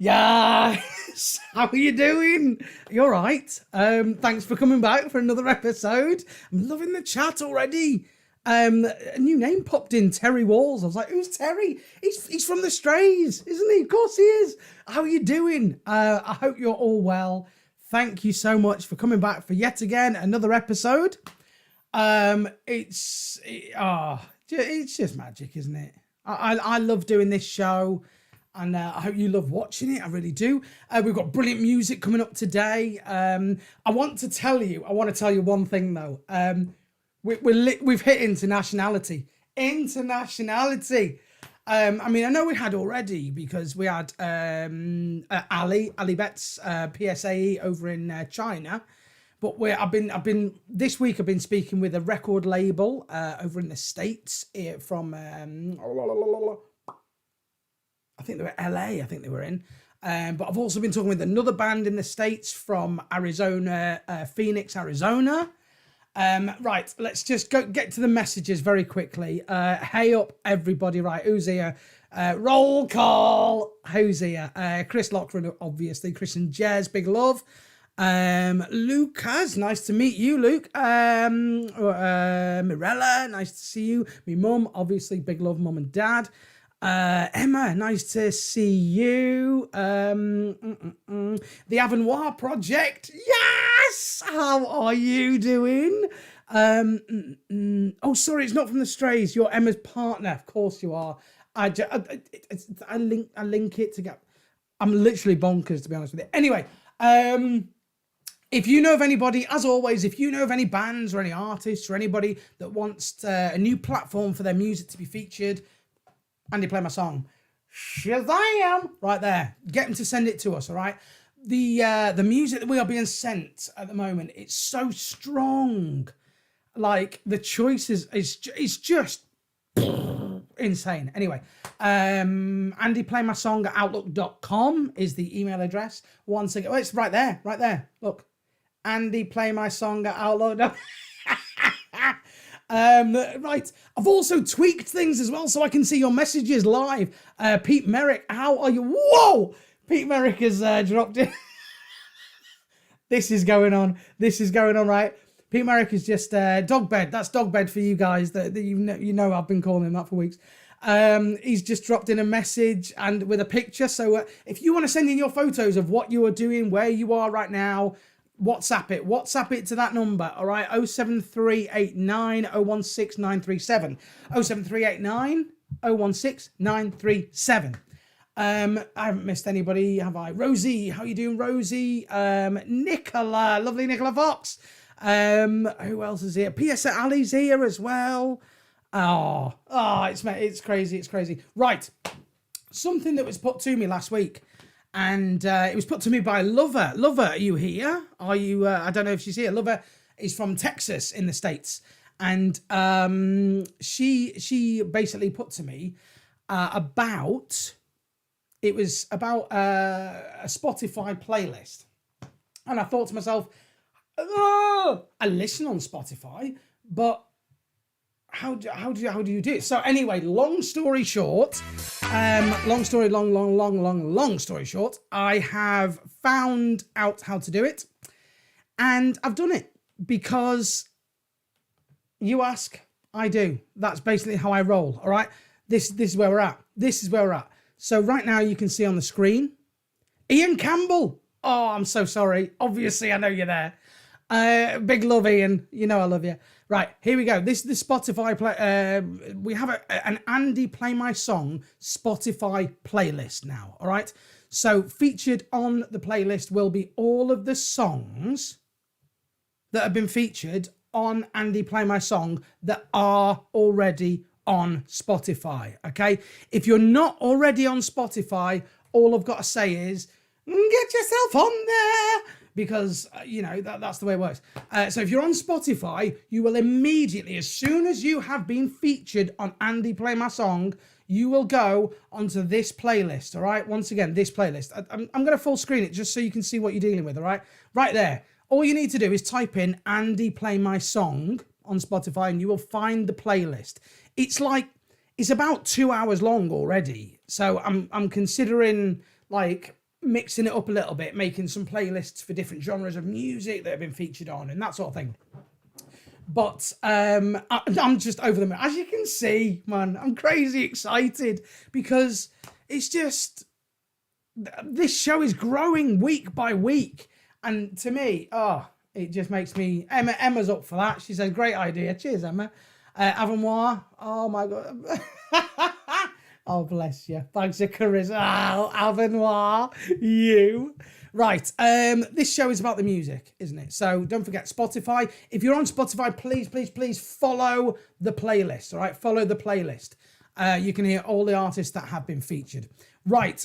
Yes. How are you doing? You're right. Thanks for coming back for another episode. I'm loving the chat already. A new name popped in, Terry Walls. I was like, who's Terry? He's from the Strays, isn't he? Of course he is. How are you doing? I hope you're all well. Thank you so much for coming back for yet again another episode. It's just magic, isn't it? I love doing this show. And I hope you love watching it. I really do. We've got brilliant music coming up today. I want to tell you one thing though. We've hit internationality. Internationality. I mean, I know we had already because we had Ali Betts PSAE over in China. But I've been this week. I've been speaking with a record label over in the States from. I think they were LA, I think they were in. But I've also been talking with another band in the States from Arizona, Phoenix, Arizona. Right, let's just get to the messages very quickly. Hey up, everybody. Right, who's here? Roll call. Who's here? Chris Lockron, obviously. Chris and Jez, big love. Lucas, nice to meet you, Luke. Mirella, nice to see you. Me mum, obviously, big love, mum and dad. Emma, nice to see you. The Avenoir project, yes. How are you doing? Oh, sorry, it's not from the Strays. You're Emma's partner. Of course you are. I link it together. I'm literally bonkers, to be honest with you. Anyway, if you know of anybody, as always, if you know of any bands or any artists or anybody that wants a new platform for their music to be featured, Andy, play my song. Shazam! Right there. Get them to send it to us, all right? The music that we are being sent at the moment, it's so strong. Like, the choices is just insane. Anyway, Andy, play my song at outlook.com is the email address. Once again, oh, it's right there. Look. Andy, play my song at outlook.com. Right, I've also tweaked things as well so I can see your messages live. Pete Merrick, how are you? Whoa! Pete Merrick has dropped in. This is going on, right? Pete Merrick is just dog bed. That's dog bed for you guys that you know I've been calling him that for weeks. He's just dropped in a message and with a picture. So if you want to send in your photos of what you are doing, where you are right now, WhatsApp it to that number, all right? 07389 016 937. 07389 016 937. I haven't missed anybody, have I? Rosie, how you doing, Rosie? Nicola, lovely Nicola Fox. Who else is here? PS Ali's here as well. Oh, it's crazy. Right, something that was put to me last week. And it was put to me by Lover. Lover, are you here? Are you, I don't know if she's here. Lover is from Texas in the States. And she basically put to me about a Spotify playlist. And I thought to myself, I listen on Spotify, but how do you do it? So anyway, long story short, long story short, I have found out how to do it, and I've done it because you ask, I do. That's basically how I roll. All right, this is where we're at. So right now you can see on the screen, Ian Campbell. Oh, I'm so sorry. Obviously, I know you're there. Big love, Ian. You know I love you. Right, here we go. This is the Spotify play. We have an Andy Play My Song Spotify playlist now. All right. So featured on the playlist will be all of the songs that have been featured on Andy Play My Song that are already on Spotify. Okay. If you're not already on Spotify, all I've got to say is get yourself on there. Because, that's the way it works. So if you're on Spotify, you will immediately, as soon as you have been featured on Andy Play My Song, you will go onto this playlist, all right? Once again, this playlist. I'm going to full screen it just so you can see what you're dealing with, all right? Right there. All you need to do is type in Andy Play My Song on Spotify and you will find the playlist. It's about 2 hours long already. So I'm considering, mixing it up a little bit, making some playlists for different genres of music that have been featured on and that sort of thing. But I'm just over the moon. As you can see, man, I'm crazy excited because it's just, this show is growing week by week. And to me, it just makes me, Emma's up for that. She said, great idea. Cheers, Emma. Avenoir, oh my God. Oh, bless you. Thanks for charisma. Oh, Avenoir, you. Right, this show is about the music, isn't it? So don't forget Spotify. If you're on Spotify, please follow the playlist, all right? Follow the playlist. You can hear all the artists that have been featured. Right,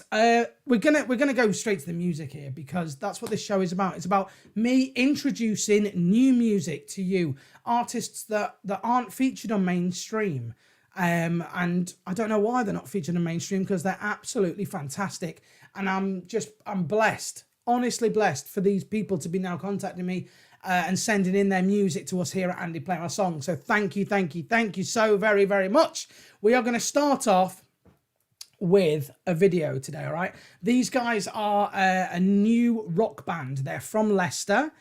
we're gonna go straight to the music here because that's what this show is about. It's about me introducing new music to you, artists that aren't featured on mainstream. And I don't know why they're not featured on mainstream because they're absolutely fantastic. And I'm blessed, honestly blessed for these people to be now contacting me and sending in their music to us here at Andy Play My Song. So thank you so very, very much. We are going to start off with a video today, all right? These guys are a new rock band. They're from Leicester.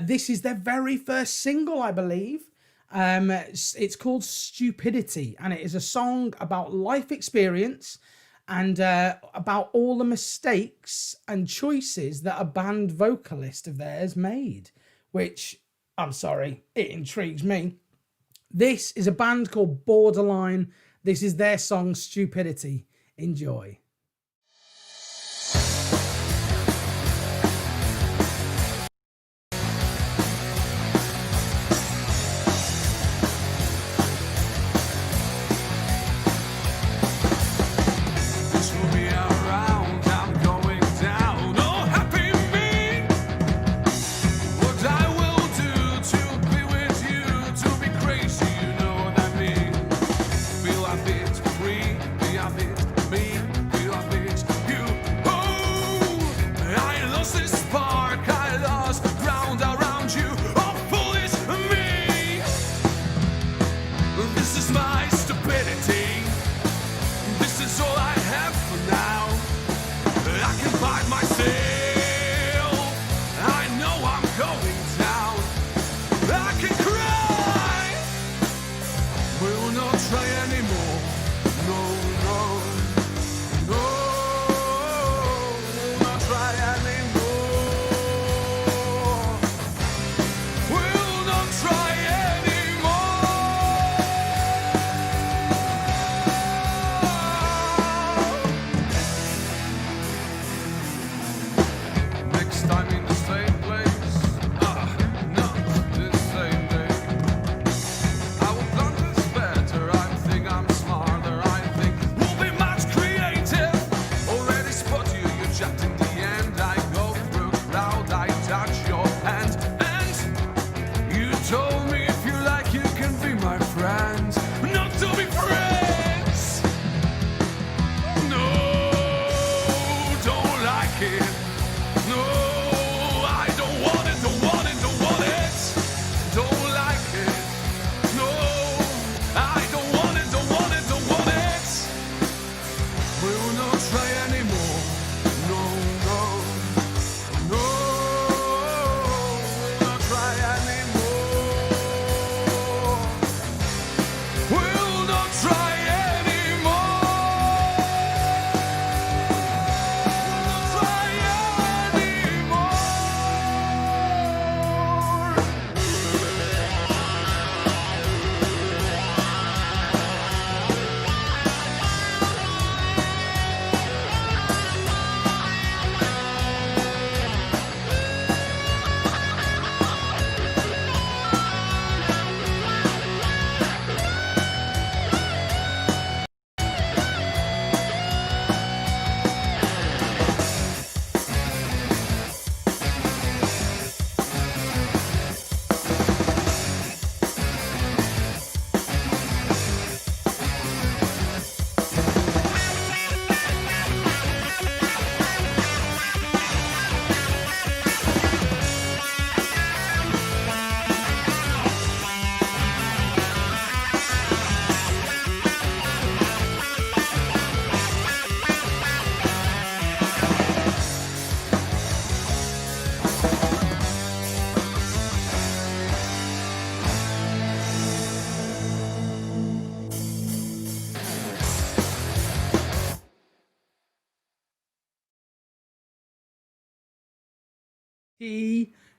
This is their very first single, I believe. It's called Stupidity, and it is a song about life experience and about all the mistakes and choices that a band vocalist of theirs made, which, I'm sorry, it intrigues me. This is a band called Borderline. This is their song Stupidity. Enjoy. Be a bit me,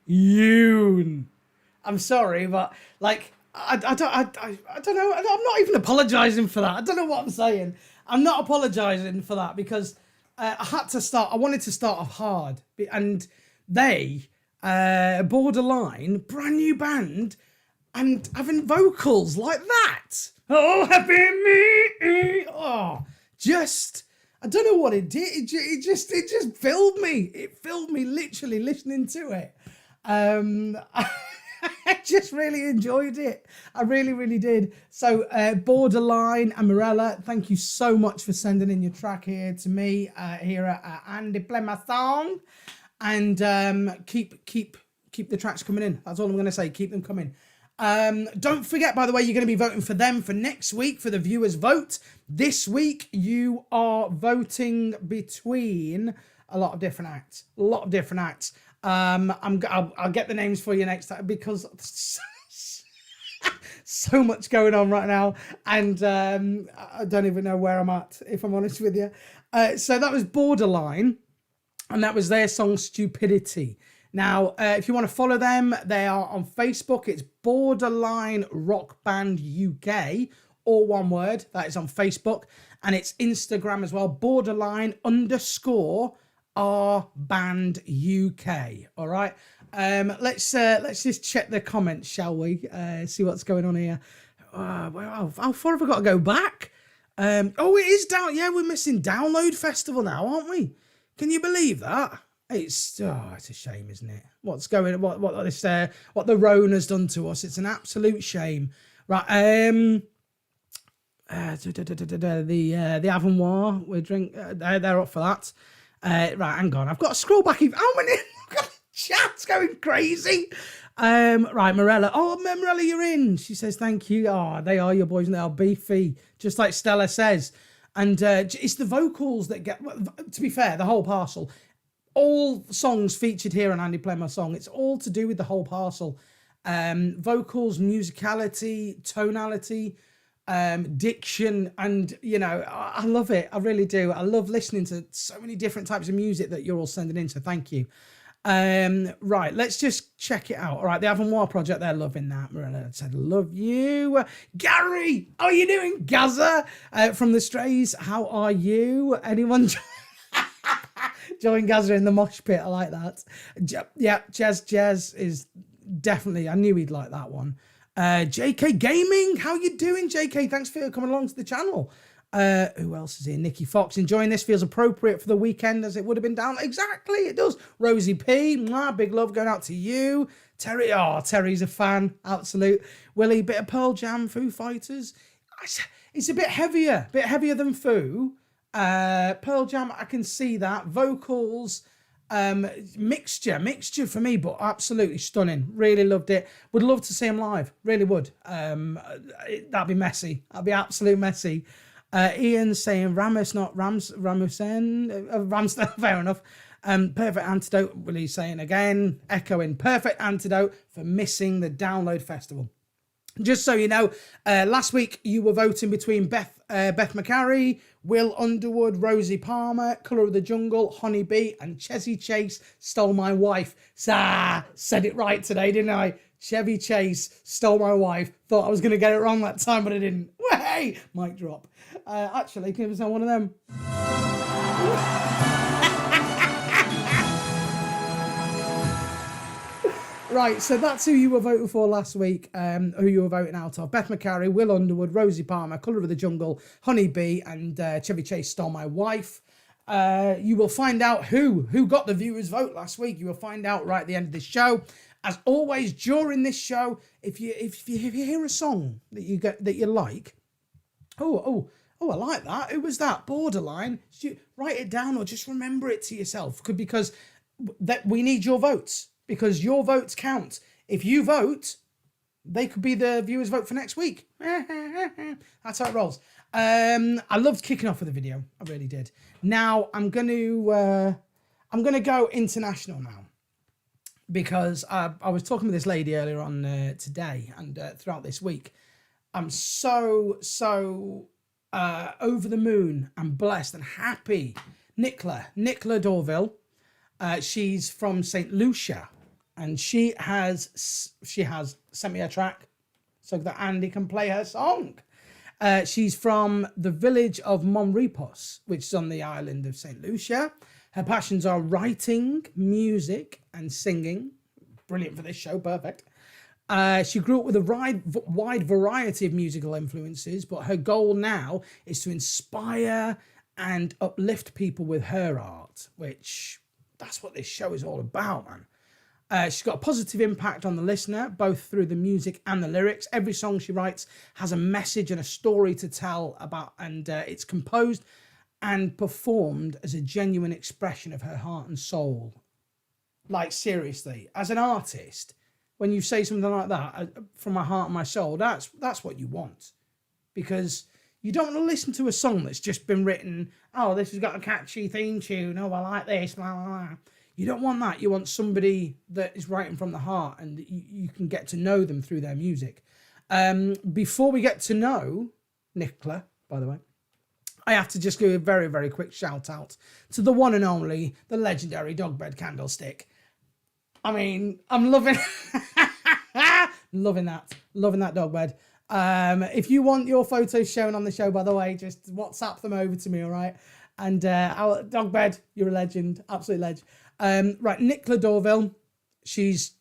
Yoon. I'm sorry, but like I don't know. I'm not even apologising for that. I don't know what I'm saying. I'm not apologising for that because I wanted to start off hard, and they Borderline, brand new band, and having vocals like that. Oh, happy me. Oh, just I don't know what it did. It just filled me. It filled me literally listening to it. I just really enjoyed it. I really did. So Borderline and Morella, thank you so much for sending in your track here to me here at Andy Play My Song. And keep the tracks coming in. That's all I'm going to say. Keep them coming. Don't forget, by the way, you're going to be voting for them for next week for the viewers vote. This week you are voting between a lot of different acts. I'll get the names for you next time because so much going on right now, and I don't even know where I'm at, if I'm honest with you. So that was Borderline, and that was their song Stupidity. Now, if you want to follow them, they are on Facebook. It's Borderline Rock Band UK, all one word. That is on Facebook, and it's Instagram as well. Borderline_. Our Band UK. All right. Let's just check the comments, shall we? See what's going on here. How far have I got to go back? Oh, it is down. Yeah, we're missing Download Festival now, aren't we? Can you believe that? It's a shame, isn't it? What the Rona's done to us? It's an absolute shame. Right. The Avenoir. They're up for that. Right, hang on. I've got to scroll back. How many? Chat's going crazy. Right, Morella. Oh, Morella, you're in. She says thank you. Oh, they are your boys and they are beefy, just like Stella says. And it's the vocals that get. To be fair, the whole parcel. All songs featured here on Andy Play My Song. It's all to do with the whole parcel. Vocals, musicality, tonality. Diction, and I love it. I really do. I love listening to so many different types of music that you're all sending in, so thank you. Right, let's just check it out. All right, the Avenoir project, they're loving that. Marilla said love you. Gary, how are you doing? Gaza from the Strays, how are you? Anyone join Gaza in the mosh pit? I like that. Yeah, Jazz is definitely, I knew he'd like that one. JK Gaming, how you doing, JK? Thanks for coming along to the channel. Who else is here? Nikki Fox, enjoying this. Feels appropriate for the weekend as it would have been down. Exactly, it does. Rosie P, big love going out to you. Terry, Terry's a fan, absolute. Willie, bit of Pearl Jam, Foo Fighters. It's a bit heavier than Foo. Pearl Jam, I can see that. Vocals, mixture for me, but absolutely stunning. Really loved it. Would love to see him live, really would. That'd be messy. That'd be absolute messy. Ian saying Ramos, not Ramsdale. Fair enough. Perfect antidote. Willie saying again, echoing perfect antidote for missing the Download Festival. Just so you know, last week you were voting between Beth McCarry, Will Underwood, Rosie Palmer, Colour of the Jungle, Honeybee, and Chevy Chase Stole My Wife. Said it right today, didn't I? Chevy Chase Stole My Wife. Thought I was going to get it wrong that time, but I didn't. Hey, mic drop. Actually, can you say one of them? Right, so that's who you were voting for last week, who you were voting out of. Beth McCarry, Will Underwood, Rosie Palmer, Colour of the Jungle, Honeybee, and Chevy Chase Stole My Wife. You will find out who got the viewers' vote last week. You will find out right at the end of this show. As always, during this show, if you hear a song that you like, oh, I like that. Who was that? Borderline. Write it down or just remember it to yourself, because we need your votes. Because your votes count. If you vote, they could be the viewers' vote for next week. That's how it rolls. I loved kicking off with the video. I really did. Now I'm gonna go international now, because I was talking with this lady earlier on today and throughout this week. I'm so over the moon and blessed and happy. Nickler Dorville. She's from St. Lucia, and she has sent me a track so that Andy can play her song. She's from the village of Monrepos, which is on the island of St. Lucia. Her passions are writing, music, and singing. Brilliant for this show, perfect. She grew up with a wide variety of musical influences, but her goal now is to inspire and uplift people with her art, which that's what this show is all about, man. She's got a positive impact on the listener, both through the music and the lyrics. Every song she writes has a message and a story to tell about, and it's composed and performed as a genuine expression of her heart and soul. Like, seriously, as an artist, when you say something like that, from my heart and my soul, that's what you want. Because you don't want to listen to a song that's just been written, oh, this has got a catchy theme tune, oh, I like this, blah, blah, blah. You don't want that. You want somebody that is writing from the heart, and you can get to know them through their music. Before we get to know Nickler, by the way, I have to just give a very, very quick shout out to the one and only, the legendary Dogbed Candlestick. I mean, I'm loving loving that Dogbed. If you want your photos shown on the show, by the way, just WhatsApp them over to me, all right? And our Dogbed, you're a legend, absolute legend. Right, Nickler Dorville, she's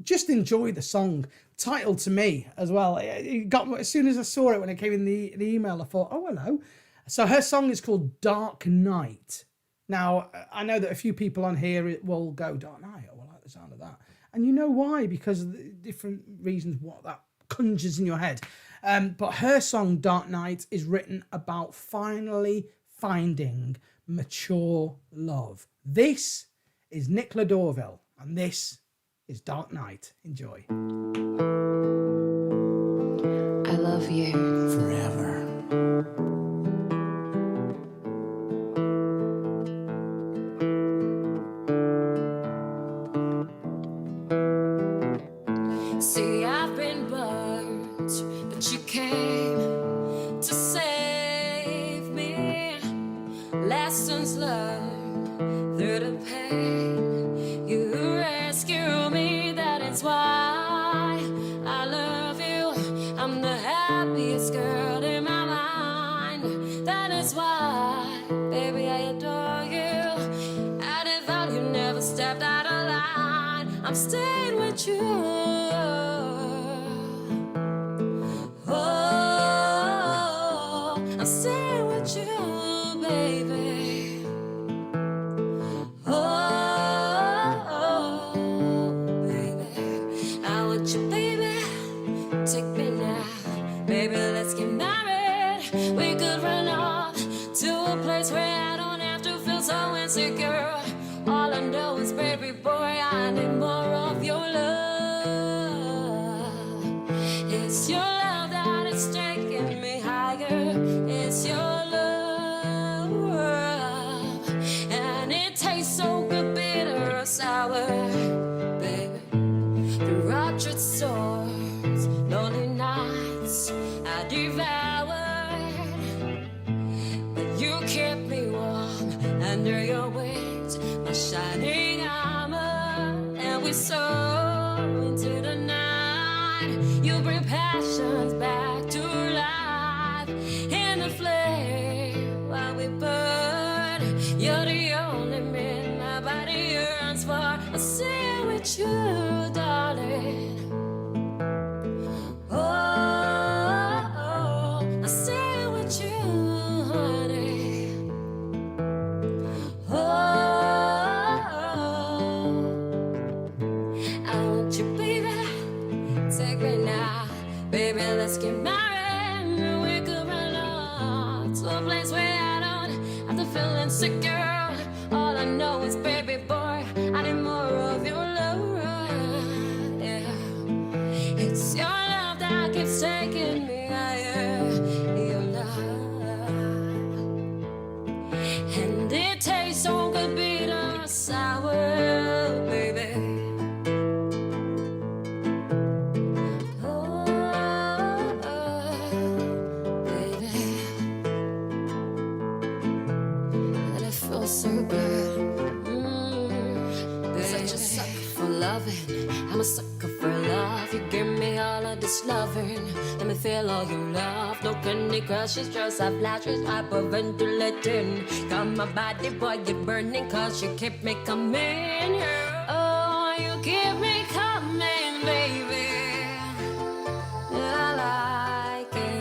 just enjoyed the song. Title to me as well. It got, as soon as I saw it when it came in the email, I thought, oh, hello. So her song is called Dark Night. Now, I know that a few people on here will go, Dark Night, oh, I like the sound of that. And you know why? Because of the different reasons what that conjures in your head. But her song, Dark Night, is written about finally finding mature love. This is Nickler Dorville, and this is Dark Night. Enjoy. I love you forever. See, I've been burnt, but you came to save me. Lessons learned through the pain. You rescue me, that is why I love you. I'm the happiest girl in my mind. That is why, baby, I adore you. I devout you, never stepped out of line. I'm staying with you. All I know is, baby boy, I need more of your love. It's your love that is taking me higher. It's your love, and it tastes so good, bitter or sour, baby. Through orchard swords, lonely nights I devoured, but you kept me warm under your wings, my shining armor, and we soar into the night. You bring passions back to life in the flame while we burn. You're the only man my body yearns for. I'll stay with you, darling. I'll stay with you, honey. I want you, baby. Take me now, baby. Let's get married. We could run off to a place where I don't have to feel insecure. All I know is, baby boy, I need more of your love. Yeah, it's your love that keeps taking me higher. Your love, and it tastes so good, bitter or sour, baby. Baby, and it feels so good. Baby. Such a sucker for love. turn. Let me feel all your love. Look at me crush, she's just a flash, she's hyperventilating. Got my body, boy, you're burning, cause you keep me coming. Oh, you keep me coming, baby. I like it.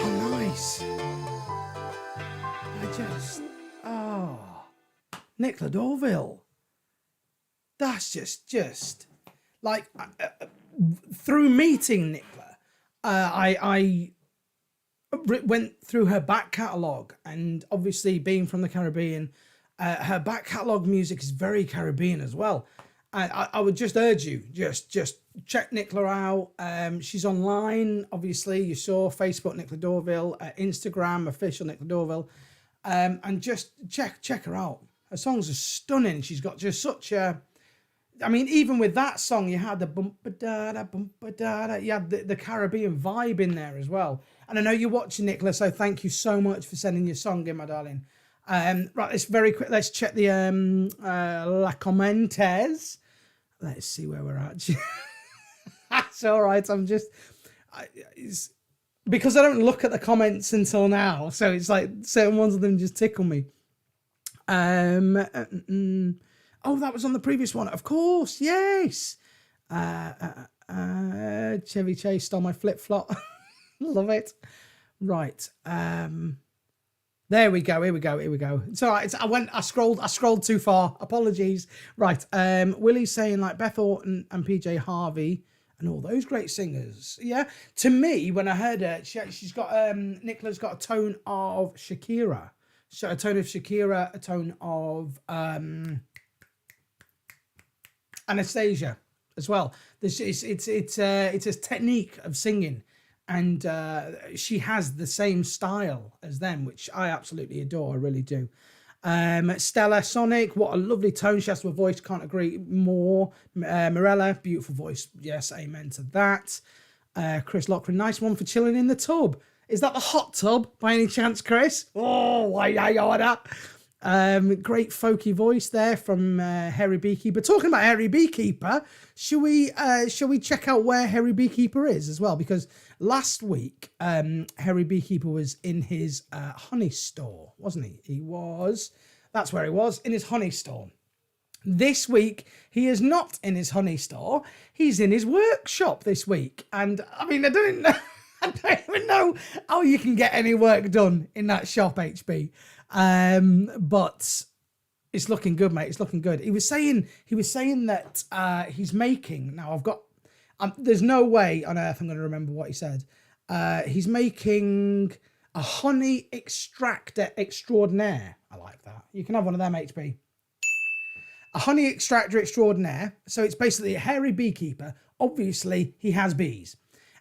How nice. Nickler Dorville. That's just like through meeting Nickler, I went through her back catalogue, and obviously being from the Caribbean, her back catalogue music is very Caribbean as well. I would just urge you, just check Nickler out. She's online, obviously. You saw Facebook Nickler Dorville, Instagram official Nickler Dorville, and just check her out. Her songs are stunning. She's got just such a, I mean, even with that song, you had the bumpa-da-da, you had the Caribbean vibe in there as well. And I know you're watching, Nickler, so thank you so much for sending your song in, my darling. Right, let's very quick. Let's check the La Commentes. Let's see where we're at. That's all right. It's because I don't look at the comments until now, so it's like certain ones of them just tickle me. Oh, that was on the previous one, of course. Yes. Chevy Chase stole my flip flop. Love it. Right. There we go. Here we go. It's all right. I scrolled too far. Apologies. Right. Willie's saying like Beth Orton and PJ Harvey and all those great singers. Yeah. To me, when I heard her, she's got Nickler's got a tone of Shakira. So a tone of Shakira, a tone of Anastasia as well. It's a technique of singing. And she has the same style as them, which I absolutely adore. I really do. Stella Sonic, what a lovely tone she has to her voice. Can't agree more. Morella, beautiful voice. Yes, amen to that. Chris Lockren, nice one for chilling in the tub. Is that the hot tub by any chance, Chris? Oh, why that? Great folky voice there from Harry Beekeeper. Talking about Harry Beekeeper, shall we check out where Harry Beekeeper is as well? Because last week, Harry Beekeeper was in his honey store, wasn't he? That's where he was, in his honey store. This week, he is not in his honey store. He's in his workshop this week. And I mean, I don't even know how you can get any work done in that shop, HB. But it's looking good, mate. It's looking good. He was saying that he's making, now I've got, there's no way on earth I'm going to remember what he said. He's making a honey extractor extraordinaire. I like that. You can have one of them, HB. A honey extractor extraordinaire. So it's basically a hairy beekeeper. Obviously, he has bees.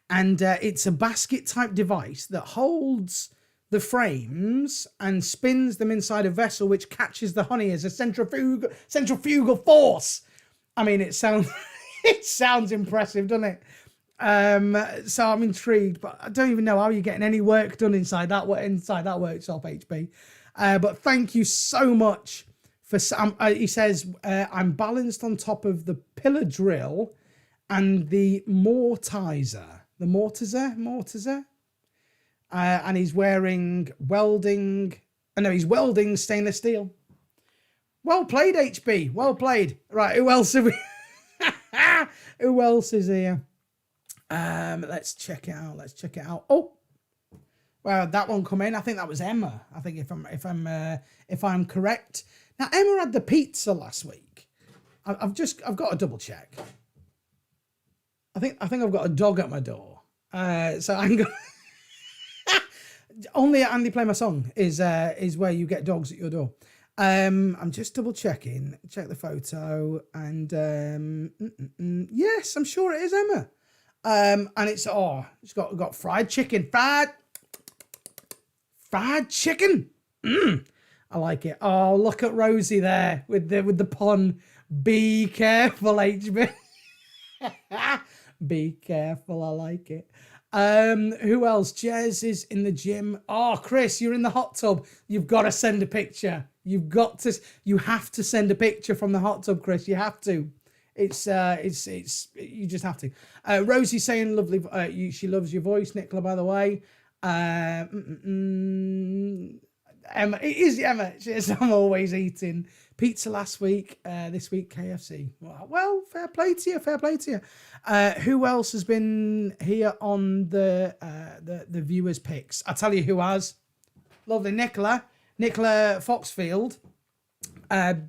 And it's a basket type device that holds the frames and spins them inside a vessel which catches the honey as a centrifugal force. I mean, it sounds impressive, doesn't it? So I'm intrigued, but I don't even know how you're getting any work done inside that workshop, HB. But thank you so much for. He says I'm balanced on top of the pillar drill and the mortiser. And he's wearing he's welding stainless steel. Well played, HB. Well played. Right, who else have we? Who else is here? Let's check it out. Oh, well, that one come in. I think that was Emma. I think if I'm correct. Now Emma had the pizza last week. I've got to double check. I think I've got a dog at my door. So I'm going. Only at Andy Play My Song is where you get dogs at your door. I'm just double checking. Check the photo, and yes, I'm sure it is Emma. And it's got fried chicken, fried chicken. I like it. Oh, look at Rosie there with the pun. Be careful, HB. Be careful. I like it. Who else? Jez is in the gym. Oh, Chris, you're in the hot tub. You've got to send a picture. You have to send a picture from the hot tub, Chris. You have to. It's you just have to. Rosie saying lovely. She loves your voice, Nickler, by the way. Emma, it is Emma. She says, I'm always eating pizza last week. This week KFC. Well, fair play to you. Fair play to you. Who else has been here on the viewers' picks? I'll tell you who has. Lovely Nickler Foxfield.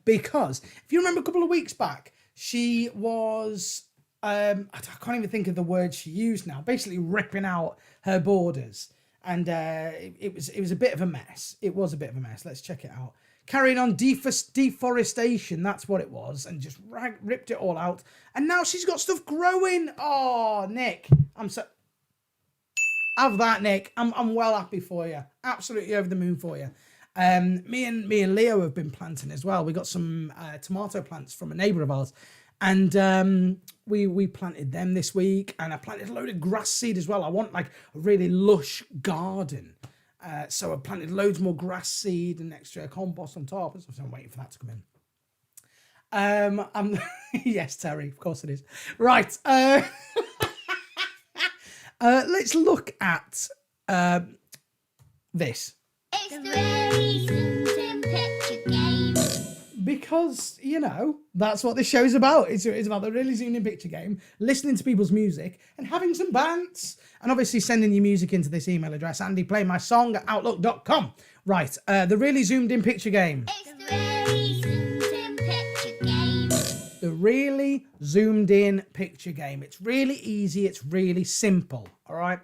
Because if you remember a couple of weeks back, she was I can't even think of the word she used now. Basically ripping out her borders. And it was a bit of a mess. It was a bit of a mess. Let's check it out. Carrying on deforestation, that's what it was, and just ripped it all out. And now she's got stuff growing. Oh, Nick, I'm so have that, Nick. I'm well happy for you. Absolutely over the moon for you. Me and Leo have been planting as well. We got some tomato plants from a neighbour of ours, and we planted them this week. And I planted a load of grass seed as well. I want like a really lush garden. So I planted loads more grass seed and extra compost on top. So I'm waiting for that to come in. Yes, Terry, of course it is. Right. Let's look at this. It's the really zoomed in picture game. Because, you know, that's what this show's about. It's about the really zoomed in picture game, listening to people's music and having some bants. And obviously sending your music into this email address, andyplaymysong@outlook.com. Right, the really zoomed in picture game. It's the really zoomed in picture game. The really zoomed in picture game. It's really easy. It's really simple. All right.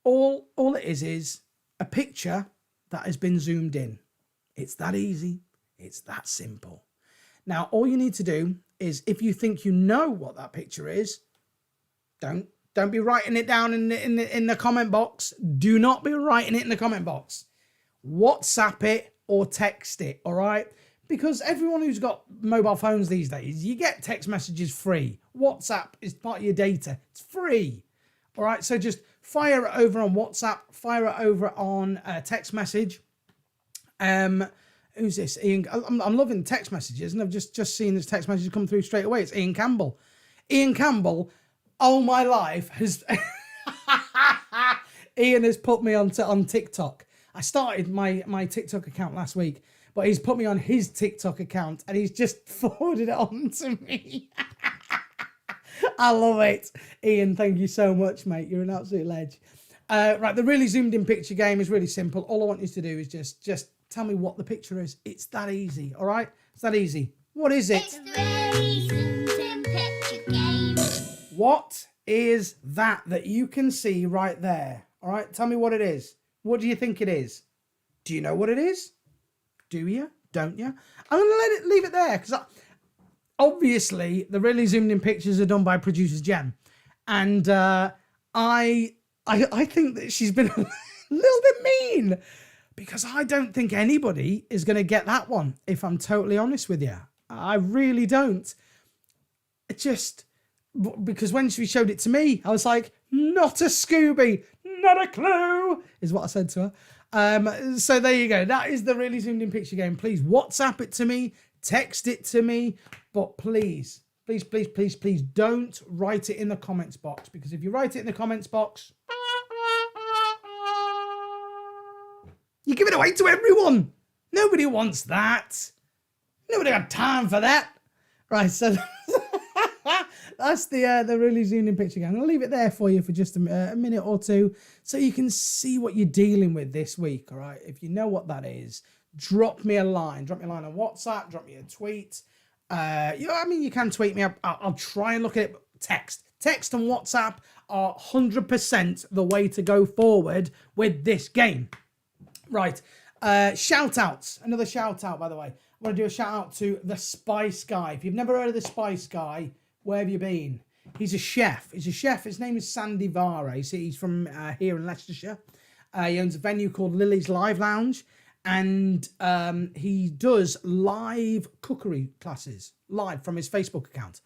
All it is a picture that has been zoomed in. It's that easy. It's that simple. Now, all you need to do is, if you think you know what that picture is, don't be writing it down in the comment box. Do not be writing it in the comment box. WhatsApp it or text it, all right? Because everyone who's got mobile phones these days, you get text messages free. WhatsApp is part of your data. It's free, all right? So just fire it over on WhatsApp, fire it over on text message. Who's this? Ian. I'm loving text messages, and I've just seen this text message come through straight away. It's Ian Campbell. Ian Campbell, all my life has Ian has put me on TikTok. I started my TikTok account last week, but he's put me on his TikTok account, and he's just forwarded it on to me. I love it. Ian, thank you so much, mate. You're an absolute ledge. Right, the really zoomed in picture game is really simple. All I want you to do is just tell me what the picture is. It's that easy, all right? It's that easy. What is it? It's the really zoomed in picture game. What is that you can see right there? All right, tell me what it is. What do you think it is? Do you know what it is? Do you? Don't you? I'm going to leave it there, because obviously the really zoomed in pictures are done by producer Jen. And I think that she's been a little bit mean, because I don't think anybody is going to get that one, if I'm totally honest with you. I really don't. It just, because when she showed it to me, I was like, not a Scooby, not a clue, is what I said to her. So there you go. That is the really zoomed in picture game. Please WhatsApp it to me, text it to me, but please don't write it in the comments box, because if you write it in the comments box, you give it away to everyone. Nobody wants that. Nobody got time for that. Right, so that's the really zoomed in picture game. I'm going to leave it there for you for just a minute or two, so you can see what you're dealing with this week, all right? If you know what that is, drop me a line. Drop me a line on WhatsApp. Drop me a tweet. You can tweet me. I'll try and look at it. Text and WhatsApp are 100% the way to go forward with this game. Right, shout outs. Another shout out, by the way. want to do a shout out to the Spice Guy. If you've never heard of the Spice Guy, where have you been? He's a chef. His name is Sandy Vare. He's from here in Leicestershire. He owns a venue called Lily's Live Lounge, and he does live cookery classes live from his Facebook account.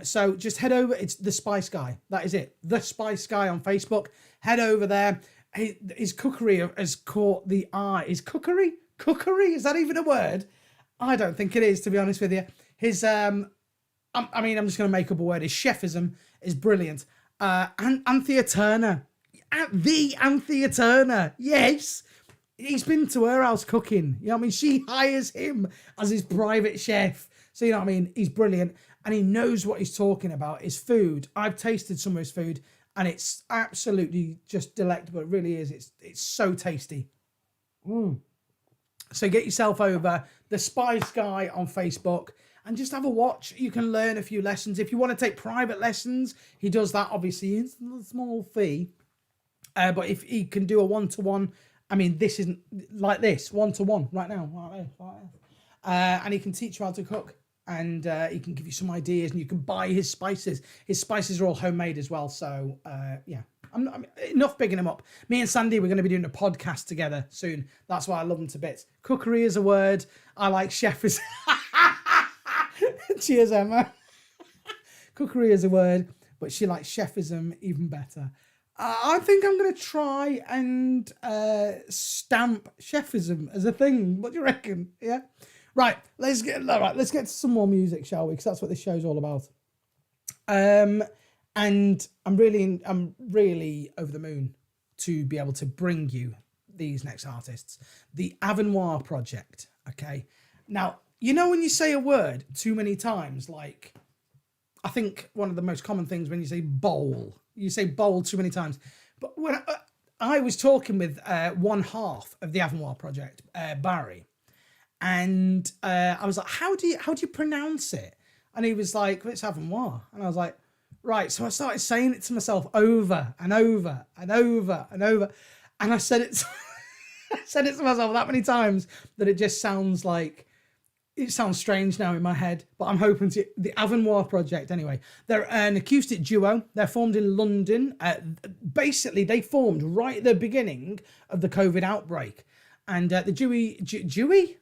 So just head over. It's the Spice Guy. That is it. The Spice Guy on Facebook. Head over there. His cookery has caught the eye. His cookery? Cookery? Is that even a word? I don't think it is, to be honest with you. His I'm just going to make up a word. His chefism is brilliant. And Anthea Turner. The Anthea Turner. Yes. He's been to her house cooking. You know what I mean? She hires him as his private chef. So, you know what I mean? He's brilliant. And he knows what he's talking about. His food. I've tasted some of his food, and it's absolutely just delectable. It really is. It's so tasty. So get yourself over the Spice Guy on Facebook and just have a watch. You can learn a few lessons. If you want to take private lessons, he does that, obviously. It's a small fee. But if he can do a one-to-one, I mean, this isn't like this, one-to-one right now. And he can teach you how to cook. And he can give you some ideas, and you can buy his spices. His spices are all homemade as well. So, yeah. I'm enough bigging him up. Me and Sandy, we're going to be doing a podcast together soon. That's why I love him to bits. Cookery is a word. I like chef is... Cheers, Emma. Cookery is a word, but she likes chefism even better. I think I'm going to try and stamp chefism as a thing. What do you reckon? Yeah? Right, let's get to some more music, shall we? Because that's what this show's all about. And I'm really over the moon to be able to bring you these next artists. The Avenoir project, okay? Now, you know when you say a word too many times, like, I think one of the most common things when you say bowl, you say bowl too many times. But when I was talking with one half of the Avenoir project, Barry, and I was like, how do you pronounce it? And he was like, well, it's Avenoir. And I was like, right. So I started saying it to myself over and over and over and over. And I said it to myself that many times that it just sounds like, it sounds strange now in my head, but I'm hoping to. The Avenoir project, anyway. They're an acoustic duo. They're formed in London. Basically, they formed right at the beginning of the COVID outbreak. And the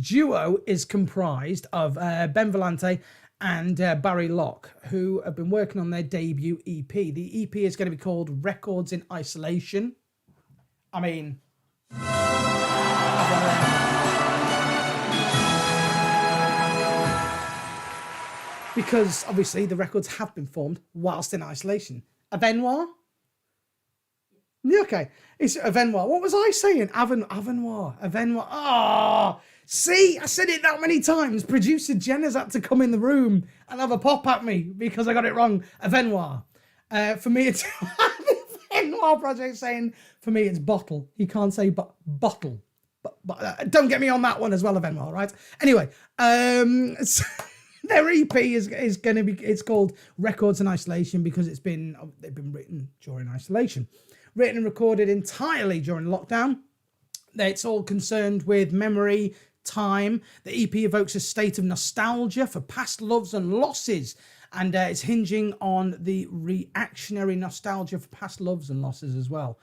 duo is comprised of Ben Vellante and Barry Locke, who have been working on their debut EP. The EP is going to be called Records in Isolation. I mean... because, obviously, the records have been formed whilst in isolation. Avenoir? Yeah, okay. It's Avenoir. What was I saying? Avenoir. Oh, see? I said it that many times. Producer Jenna's had to come in the room and have a pop at me because I got it wrong. Avenoir. For me, it's... Avenoir project saying, for me, it's bottle. You can't say bottle. But don't get me on that one as well, Avenoir, right? Anyway, their EP is going to be... It's called Records in Isolation because they've been written during isolation. Written and recorded entirely during lockdown. It's all concerned with memory, time. The EP evokes a state of nostalgia for past loves and losses, and it's hinging on the reactionary nostalgia for past loves and losses as well.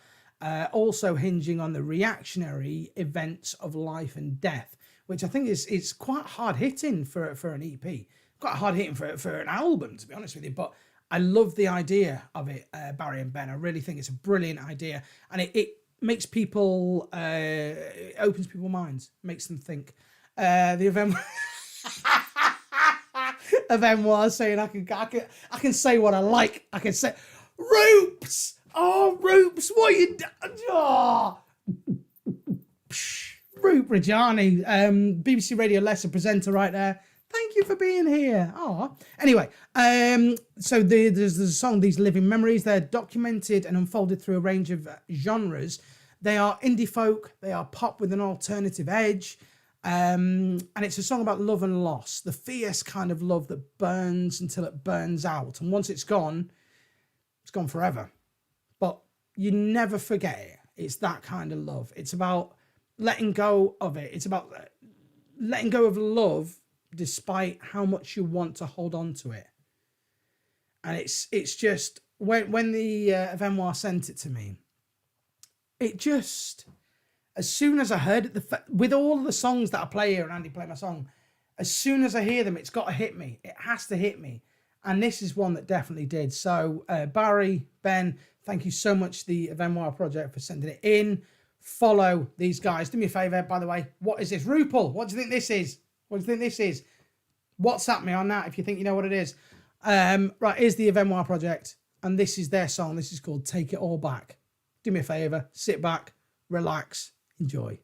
Also hinging on the reactionary events of life and death, which I think is quite hard hitting for an EP. Quite hard hitting for an album, to be honest with you, but I love the idea of it, Barry and Ben. I really think it's a brilliant idea, and it makes people, it opens people's minds, makes them think. The event, Avenoir saying I can say what I like. I can say, Ropes. Oh, Ropes, what are you? Oh. Roop Rajani, BBC Radio Leicester presenter right there. Thank you for being here. Oh, anyway, so there's a song, These Living Memories. They're documented and unfolded through a range of genres. They are indie folk. They are pop with an alternative edge. And it's a song about love and loss, the fierce kind of love that burns until it burns out. And once it's gone forever. But you never forget it. It's that kind of love. It's about letting go of it. It's about letting go of love despite how much you want to hold on to it. And it's just when the Avenoir sent it to me, it just, as soon as I heard it, with all the songs that I play here, and Andy play my song, as soon as I hear them, it's got to hit me. It has to hit me. And this is one that definitely did. So Barry, Ben, thank you so much, the Avenoir Project, for sending it in. Follow these guys. Do me a favour, by the way. What is this? RuPaul, what do you think this is? What do you think this is? WhatsApp me on that if you think you know what it is. Right, here's the Avenoir Project. And this is their song. This is called Take It All Back. Do me a favour. Sit back, relax, enjoy.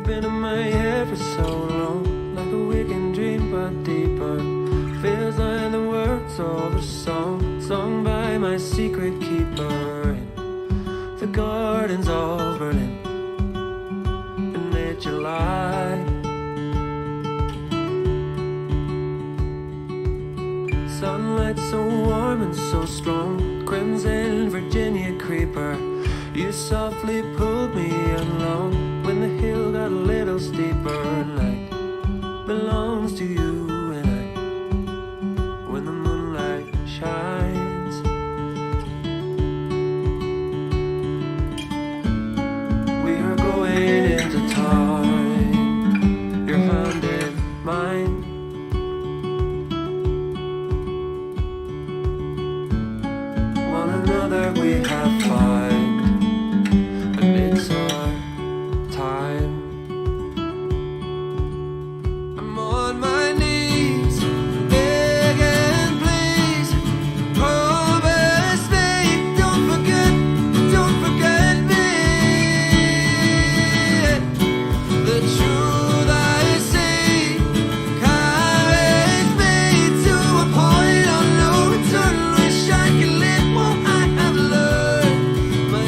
Been in my head for so long, like a waking dream but deeper. Feels like the words of a song, sung by my secret keeper in the gardens of Berlin in late July. Sunlight so warm and so strong, crimson Virginia creeper. You softly pulled me along when the hill got a little steeper. Night belongs to you and I, when the moonlight shines. We are going into time, your hand in mine. One another we have found. It's our time. I'm on my knees, begging please, promise me, don't forget me. The truth I see carries me to a point of no return. Wish I could live what I have learned. My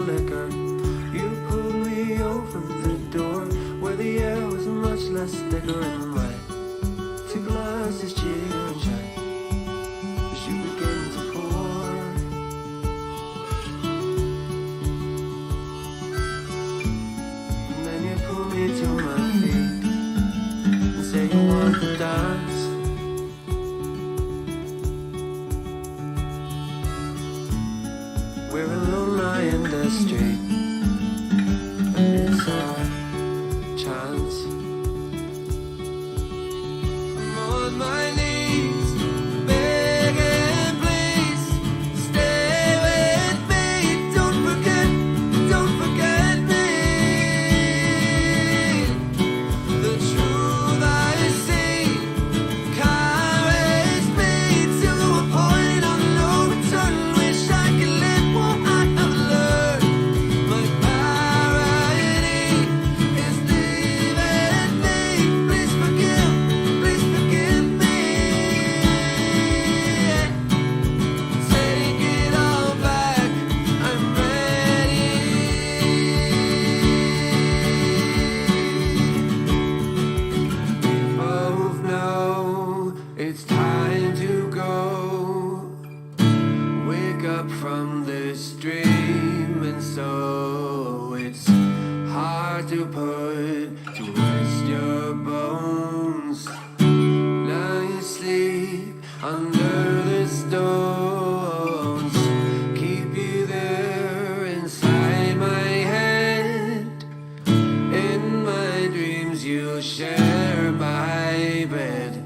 liquor. You pulled me over the door where the air was much less thicker and my 2 glasses cheer and shine as you begin to pour. And then you pull me to my feet and say you want to dance. We're alone lying in the street, and it's our chance. I'm on my knees, share my bed.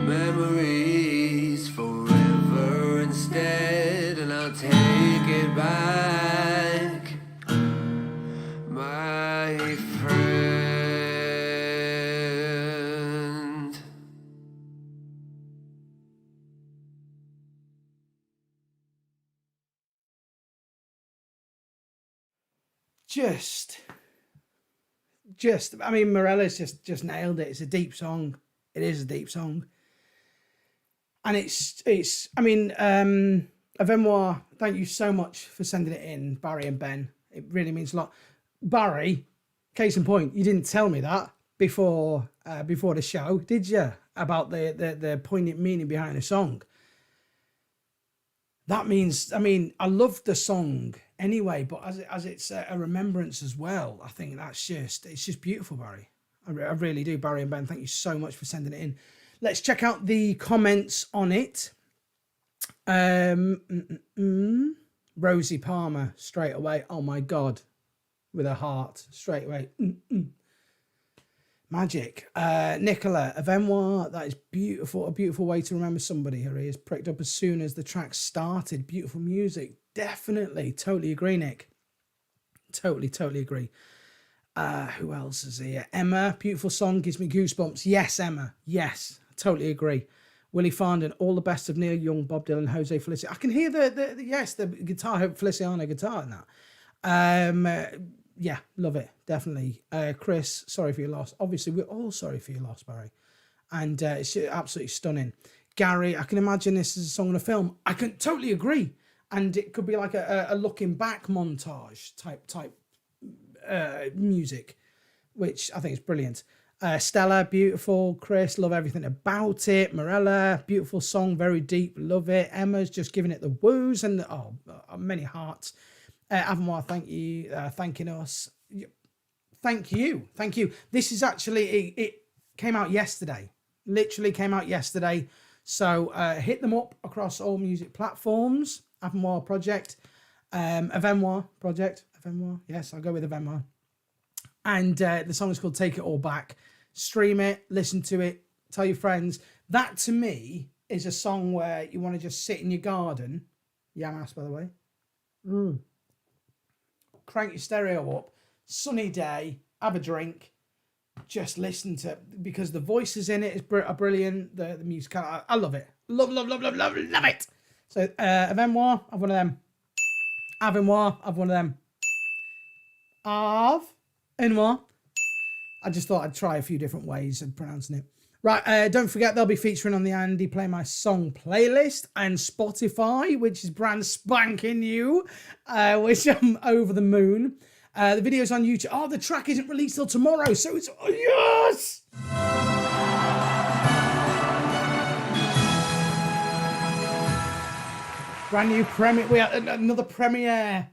Memories forever instead, and I'll take it back, my friend. I mean, Morella's just nailed it. It's a deep song. It is a deep song. And I mean, Avenoir, thank you so much for sending it in, Barry and Ben. It really means a lot. Barry, case in point, you didn't tell me that before the show, did you? About the poignant meaning behind the song. That means, I mean, I love the song anyway, but as it's a remembrance as well, I think it's just beautiful, Barry. I really do, Barry and Ben. Thank you so much for sending it in. Let's check out the comments on it. Rosie Palmer, straight away. Oh my God. With a heart, straight away. Magic. Nickler, Avenoir, that is beautiful. A beautiful way to remember somebody. Here he is, pricked up as soon as the track started. Beautiful music. Definitely. Totally agree, Nick. Totally agree. Who else is here? Emma, beautiful song, gives me goosebumps. Yes, Emma. Yes, totally agree. Willie Farndon, all the best of Neil Young, Bob Dylan, Jose Feliciano. I can hear the guitar, Feliciano guitar in that. Yeah, love it, definitely. Chris, sorry for your loss. Obviously, we're all sorry for your loss, Barry. And it's absolutely stunning. Gary, I can imagine this as a song in a film. I can totally agree. And it could be like a looking back montage type music, which I think is brilliant. Stella, beautiful. Chris, love everything about it. Morella, beautiful song, very deep, love it. Emma's just giving it the woos and many hearts. Avenoir, thank you, thanking us. Thank you. This is actually, it came out yesterday, literally came out yesterday. So hit them up across all music platforms. Avenoir Project, Avenoir Project, Avenoir. Yes, I'll go with Avenoir. And the song is called Take It All Back. Stream it, listen to it, tell your friends. That to me is a song where you want to just sit in your garden. Yamas, by the way. Crank your stereo up, sunny day, have a drink, just listen to it, because the voices in it are brilliant. The music, I love it. Love it. So, Avenoir, I've one of them. Avenoir, I've one of them. Avenoir. I just thought I'd try a few different ways of pronouncing it. Right, don't forget they'll be featuring on the Andy Play My Song playlist and Spotify, which is brand spanking new, which I'm over the moon. The video's on YouTube. Oh, the track isn't released till tomorrow, so it's... Oh, yes! Brand new premiere. We have another premiere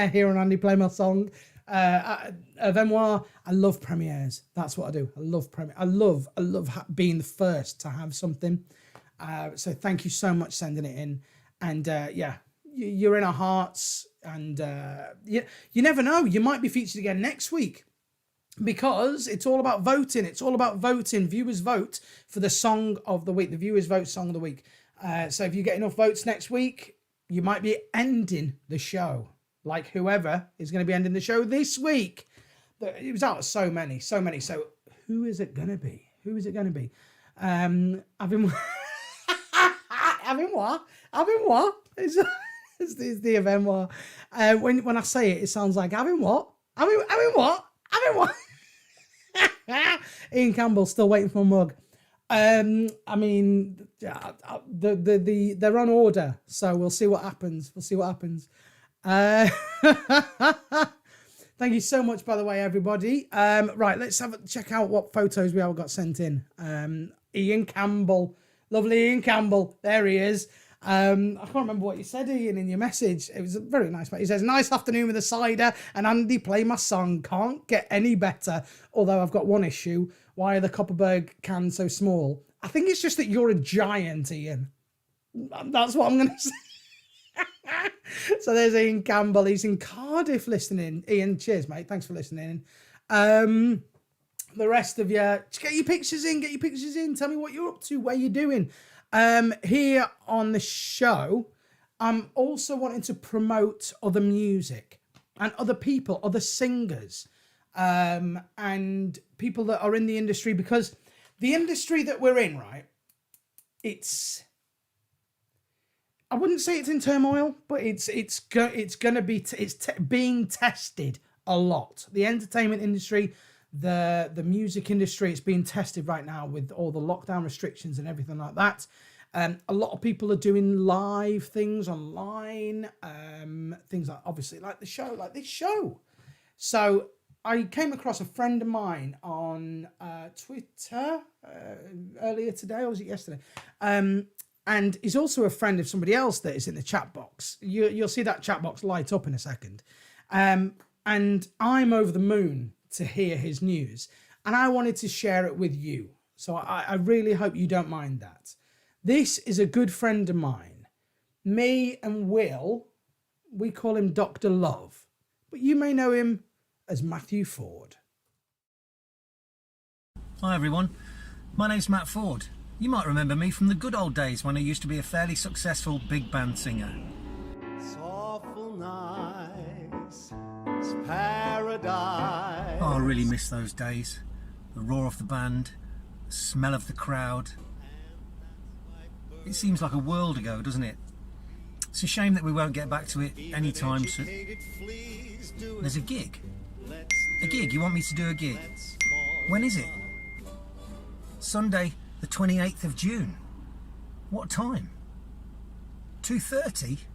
here on Andy Play My Song. Avenoir, I love premieres. That's what I do. I love premiere. I love being the first to have something. So thank you so much sending it in. And yeah, you're in our hearts. And you never know. You might be featured again next week, because it's all about voting. It's all about voting. Viewers vote for the song of the week. The viewers vote song of the week. So if you get enough votes next week, you might be ending the show. Like whoever is going to be ending the show this week. It was out of so many. So who is it going to be? Avenoir is the Avenoir. When I say it, it sounds like Avenoir. Ian Campbell still waiting for a mug. I mean, they're on order, so we'll see what happens. Thank you so much, by the way, everybody. Right, let's check out what photos we all got sent in. Ian Campbell, lovely Ian Campbell, there he is. I can't remember what you said, Ian, in your message. It was a very nice. He says, nice afternoon with a cider and Andy Play My Song. Can't get any better. Although I've got one issue. Why are the Copperberg cans so small? I think it's just that you're a giant, Ian. That's what I'm going to say. So there's Ian Campbell. He's in Cardiff listening. Ian, cheers, mate. Thanks for listening. the rest of you, just get your pictures in. Get your pictures in. Tell me what you're up to, what you're doing. Here on the show, I'm also wanting to promote other music and other people, other singers, and people that are in the industry, because the industry that we're in, right? I wouldn't say it's in turmoil, but it's being tested a lot. The entertainment industry, the music industry, it's being tested right now with all the lockdown restrictions and everything like that. A lot of people are doing live things online, things like obviously like this show. So I came across a friend of mine on Twitter earlier today, or was it yesterday? And he's also a friend of somebody else that is in the chat box. You'll see that chat box light up in a second. And I'm over the moon to hear his news. And I wanted to share it with you. So I really hope you don't mind that. This is a good friend of mine. Me and Will, we call him Dr. Love. But you may know him as Matthew Ford. Hi everyone, my name's Matt Ford. You might remember me from the good old days when I used to be a fairly successful big band singer. It's awful nice, it's paradise. Oh, I really miss those days. The roar of the band, the smell of the crowd. It seems like a world ago, doesn't it? It's a shame that we won't get back to it anytime soon. There's a gig. A gig? You want me to do a gig? When is it? Sunday, the 28th of June. What time? 2:30?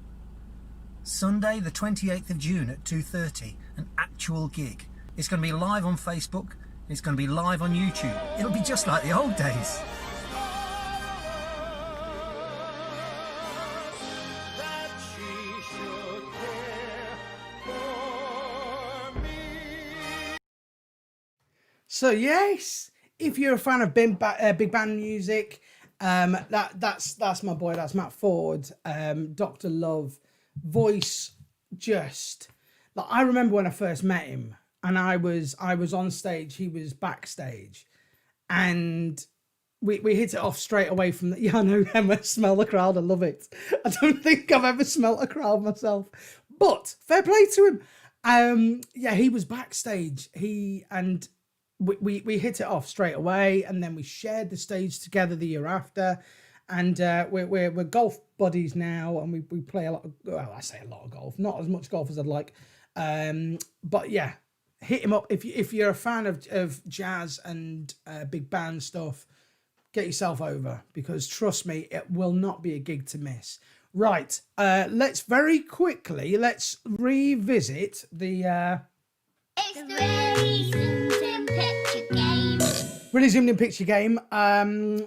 Sunday, the 28th of June at 2:30. An actual gig. It's going to be live on Facebook. It's going to be live on YouTube. It'll be just like the old days. So yes, if you're a fan of big band music, that's my boy. That's Matt Ford. Dr. Love, voice just like I remember when I first met him, and I was on stage, he was backstage, and we hit it off straight away from the. Yeah, I know, Emma, smell the crowd. I love it. I don't think I've ever smelt a crowd myself, but fair play to him. Yeah, he was backstage. We hit it off straight away, and then we shared the stage together the year after, and we're golf buddies now, and we play a lot of, well, I say a lot of golf, not as much golf as I'd like, but yeah, hit him up if you're a fan of jazz and big band stuff. Get yourself over, because trust me, it will not be a gig to miss. Right, let's very quickly revisit the It's the really zoomed in picture game. really zoomed in picture game.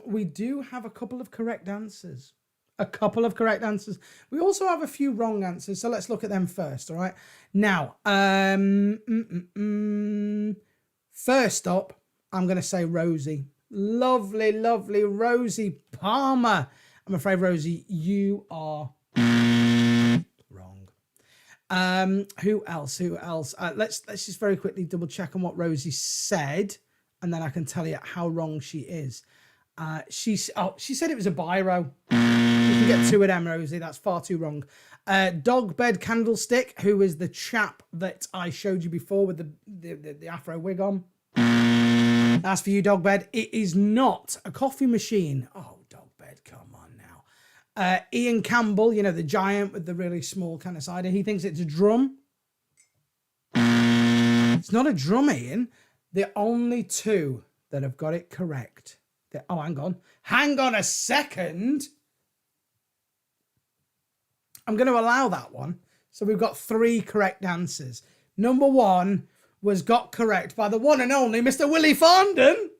We do have a couple of correct answers. We also have a few wrong answers, so let's look at them first. All right. Now, first up, I'm going to say Rosie. Lovely Rosie Palmer. I'm afraid, Rosie, you are wrong. Who else? Let's just very quickly double check on what Rosie said, and then I can tell you how wrong she is. She said it was a biro. You can get two of them, Rosie. That's far too wrong. Dog Bed Candlestick, who is the chap that I showed you before with the afro wig on. That's for you, Dog Bed. It is not a coffee machine. Oh, Dog Bed, come on now. Ian Campbell, you know, the giant with the really small kind of cider, he thinks it's a drum. It's not a drum, Ian. The only two that have got it correct. Oh, hang on a second. I'm going to allow that one. So we've got three correct answers. Number one was got correct by the one and only Mr. Willie Fondon.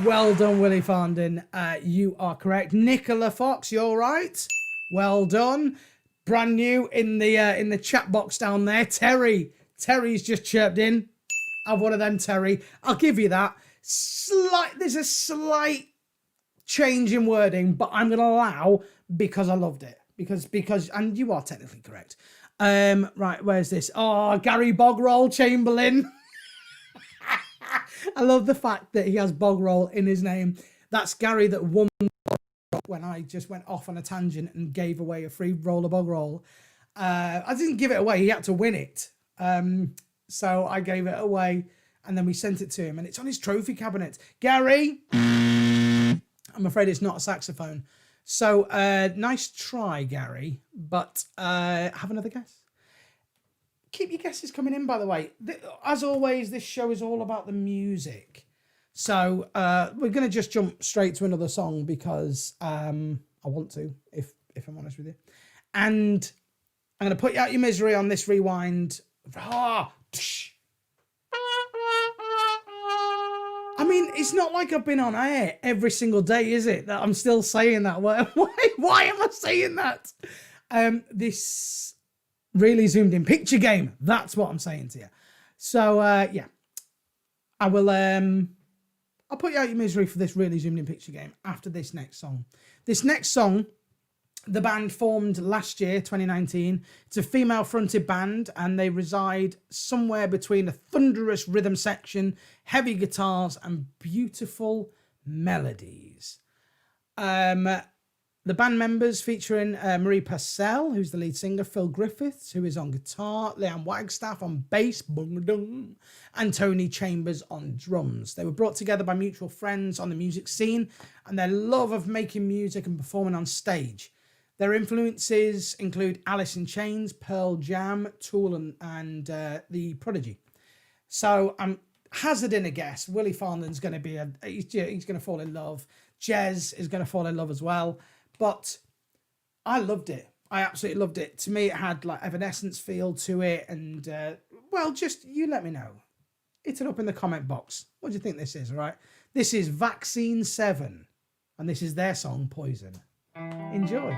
Well done, Willie Fondon. You are correct. Nicola Fox, you're right. Well done. Brand new in the chat box down there. Terry's just chirped in. Have one of them, Terry. I'll give you that. There's a slight change in wording, but I'm going to allow because I loved it. Because and you are technically correct. Right, where's this? Oh, Gary Bogrol Chamberlain. I love the fact that he has Bogrol in his name. That's Gary that won when I just went off on a tangent and gave away a free roll of Bogrol. I didn't give it away. He had to win it. So I gave it away and then we sent it to him and it's on his trophy cabinet. Gary, I'm afraid it's not a saxophone. So nice try, Gary, but have another guess. Keep your guesses coming in, by the way. As always, this show is all about the music. So we're going to just jump straight to another song because I want to, if I'm honest with you. And I'm going to put you out your misery on this rewind. I mean, it's not like I've been on air every single day, is it? That I'm still saying that. Why am I saying that? This really zoomed in picture game. That's what I'm saying to you. So yeah, I will. I'll put you out your misery for this really zoomed in picture game after this next song. This next song, the band formed last year, 2019. It's a female-fronted band, and they reside somewhere between a thunderous rhythm section, heavy guitars, and beautiful melodies. The band members featuring Marie Purcell, who's the lead singer, Phil Griffiths, who is on guitar, Leanne Wagstaff on bass, and Tony Chambers on drums. They were brought together by mutual friends on the music scene and their love of making music and performing on stage. Their influences include Alice in Chains, Pearl Jam, Tool, and The Prodigy. So I'm hazarding a guess. Willie Farnden's going to be he's going to fall in love. Jez is going to fall in love as well. But I loved it. I absolutely loved it. To me, it had like Evanescence feel to it. And, well, just you let me know. Hit it up in the comment box. What do you think this is, all right? This is Vaccine 7. And this is their song, Poison. Enjoy.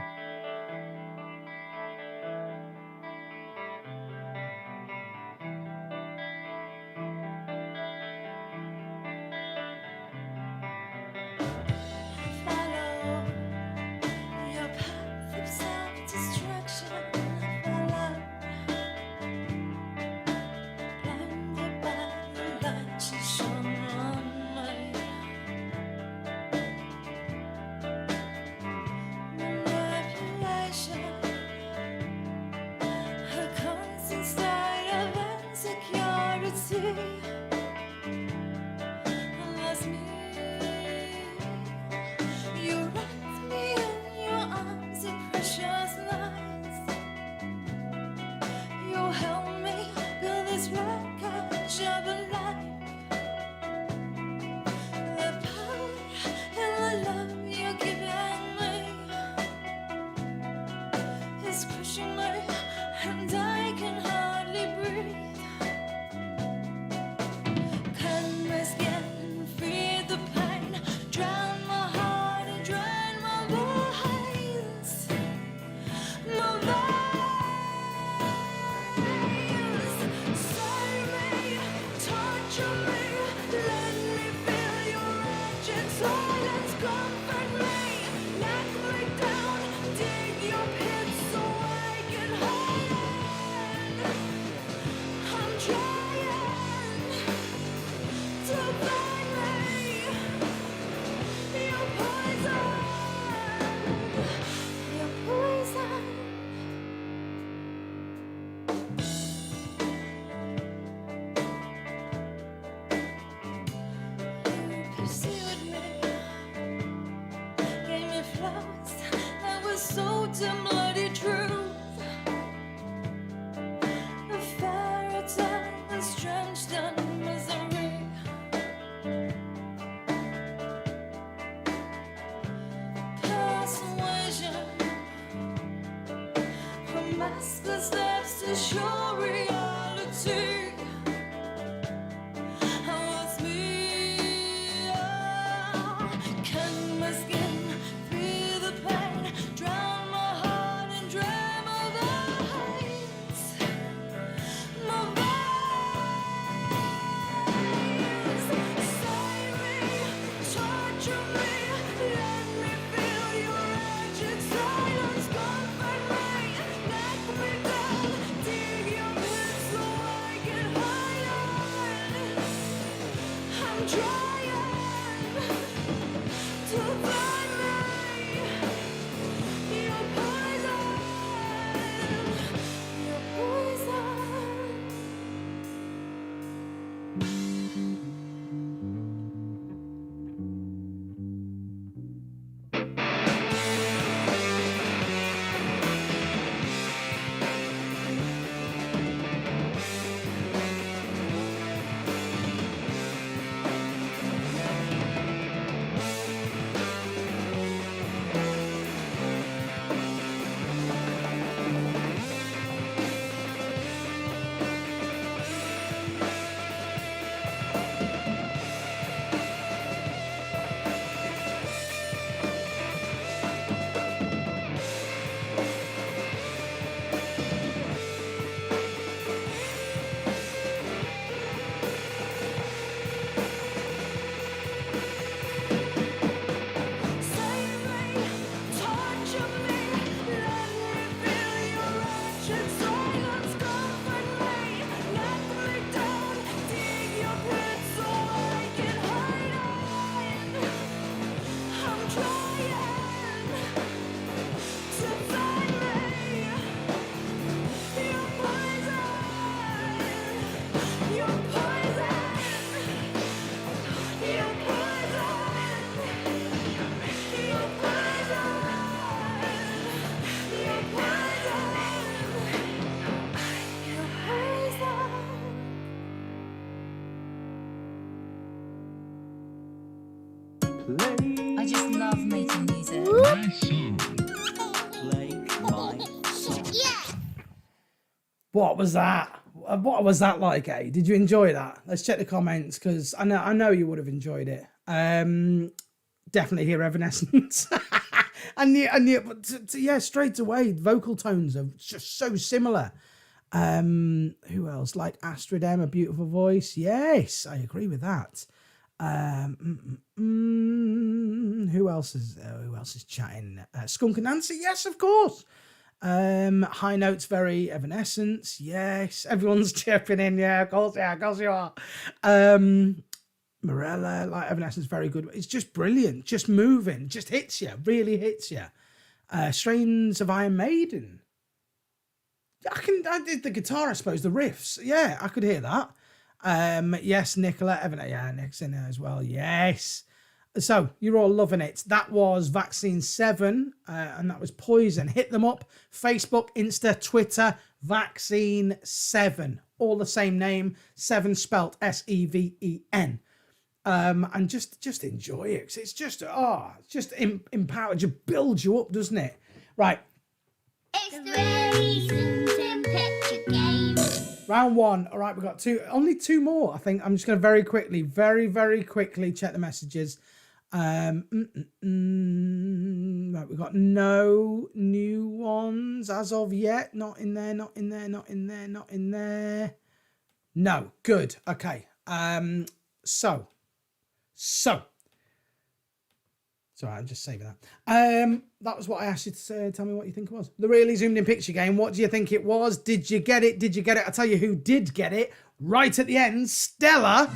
I just love making music. Play my song. What was that? What was that like, eh? Did you enjoy that? Let's check the comments because I know you would have enjoyed it. Definitely hear Evanescence. Yeah, straight away, vocal tones are just so similar. Who else? Like Astrid M, a beautiful voice. Yes, I agree with that. Who else is chatting? Skunk and Nancy, yes, of course. High notes, very Evanescence, yes. Everyone's chipping in, yeah, of course you are. Morella, like Evanescence, very good. It's just brilliant, just moving, just hits you, really hits you. Strains of Iron Maiden. I did the guitar, I suppose, the riffs. Yeah, I could hear that. Yes, Nickler, Avenoir, yeah, Nick's in there as well. Yes. So you're all loving it. That was Vaccine 7, and that was Poison. Hit them up. Facebook, Insta, Twitter, Vaccine 7. All the same name, 7 spelt S-E-V-E-N. And just enjoy it. It's just empowered. Just builds you up, doesn't it? Right. It's the Raisins and Picture Game. Round 1. All right, we've got only two more. I think I'm just going to very quickly check the messages. Right, we've got no new ones as of yet. Not in there. No, good. Okay. So. Sorry, I'm just saving that. That was what I asked you to say. Tell me what you think it was. The really zoomed in picture game. What do you think it was? Did you get it? I'll tell you who did get it. Right at the end, Stella.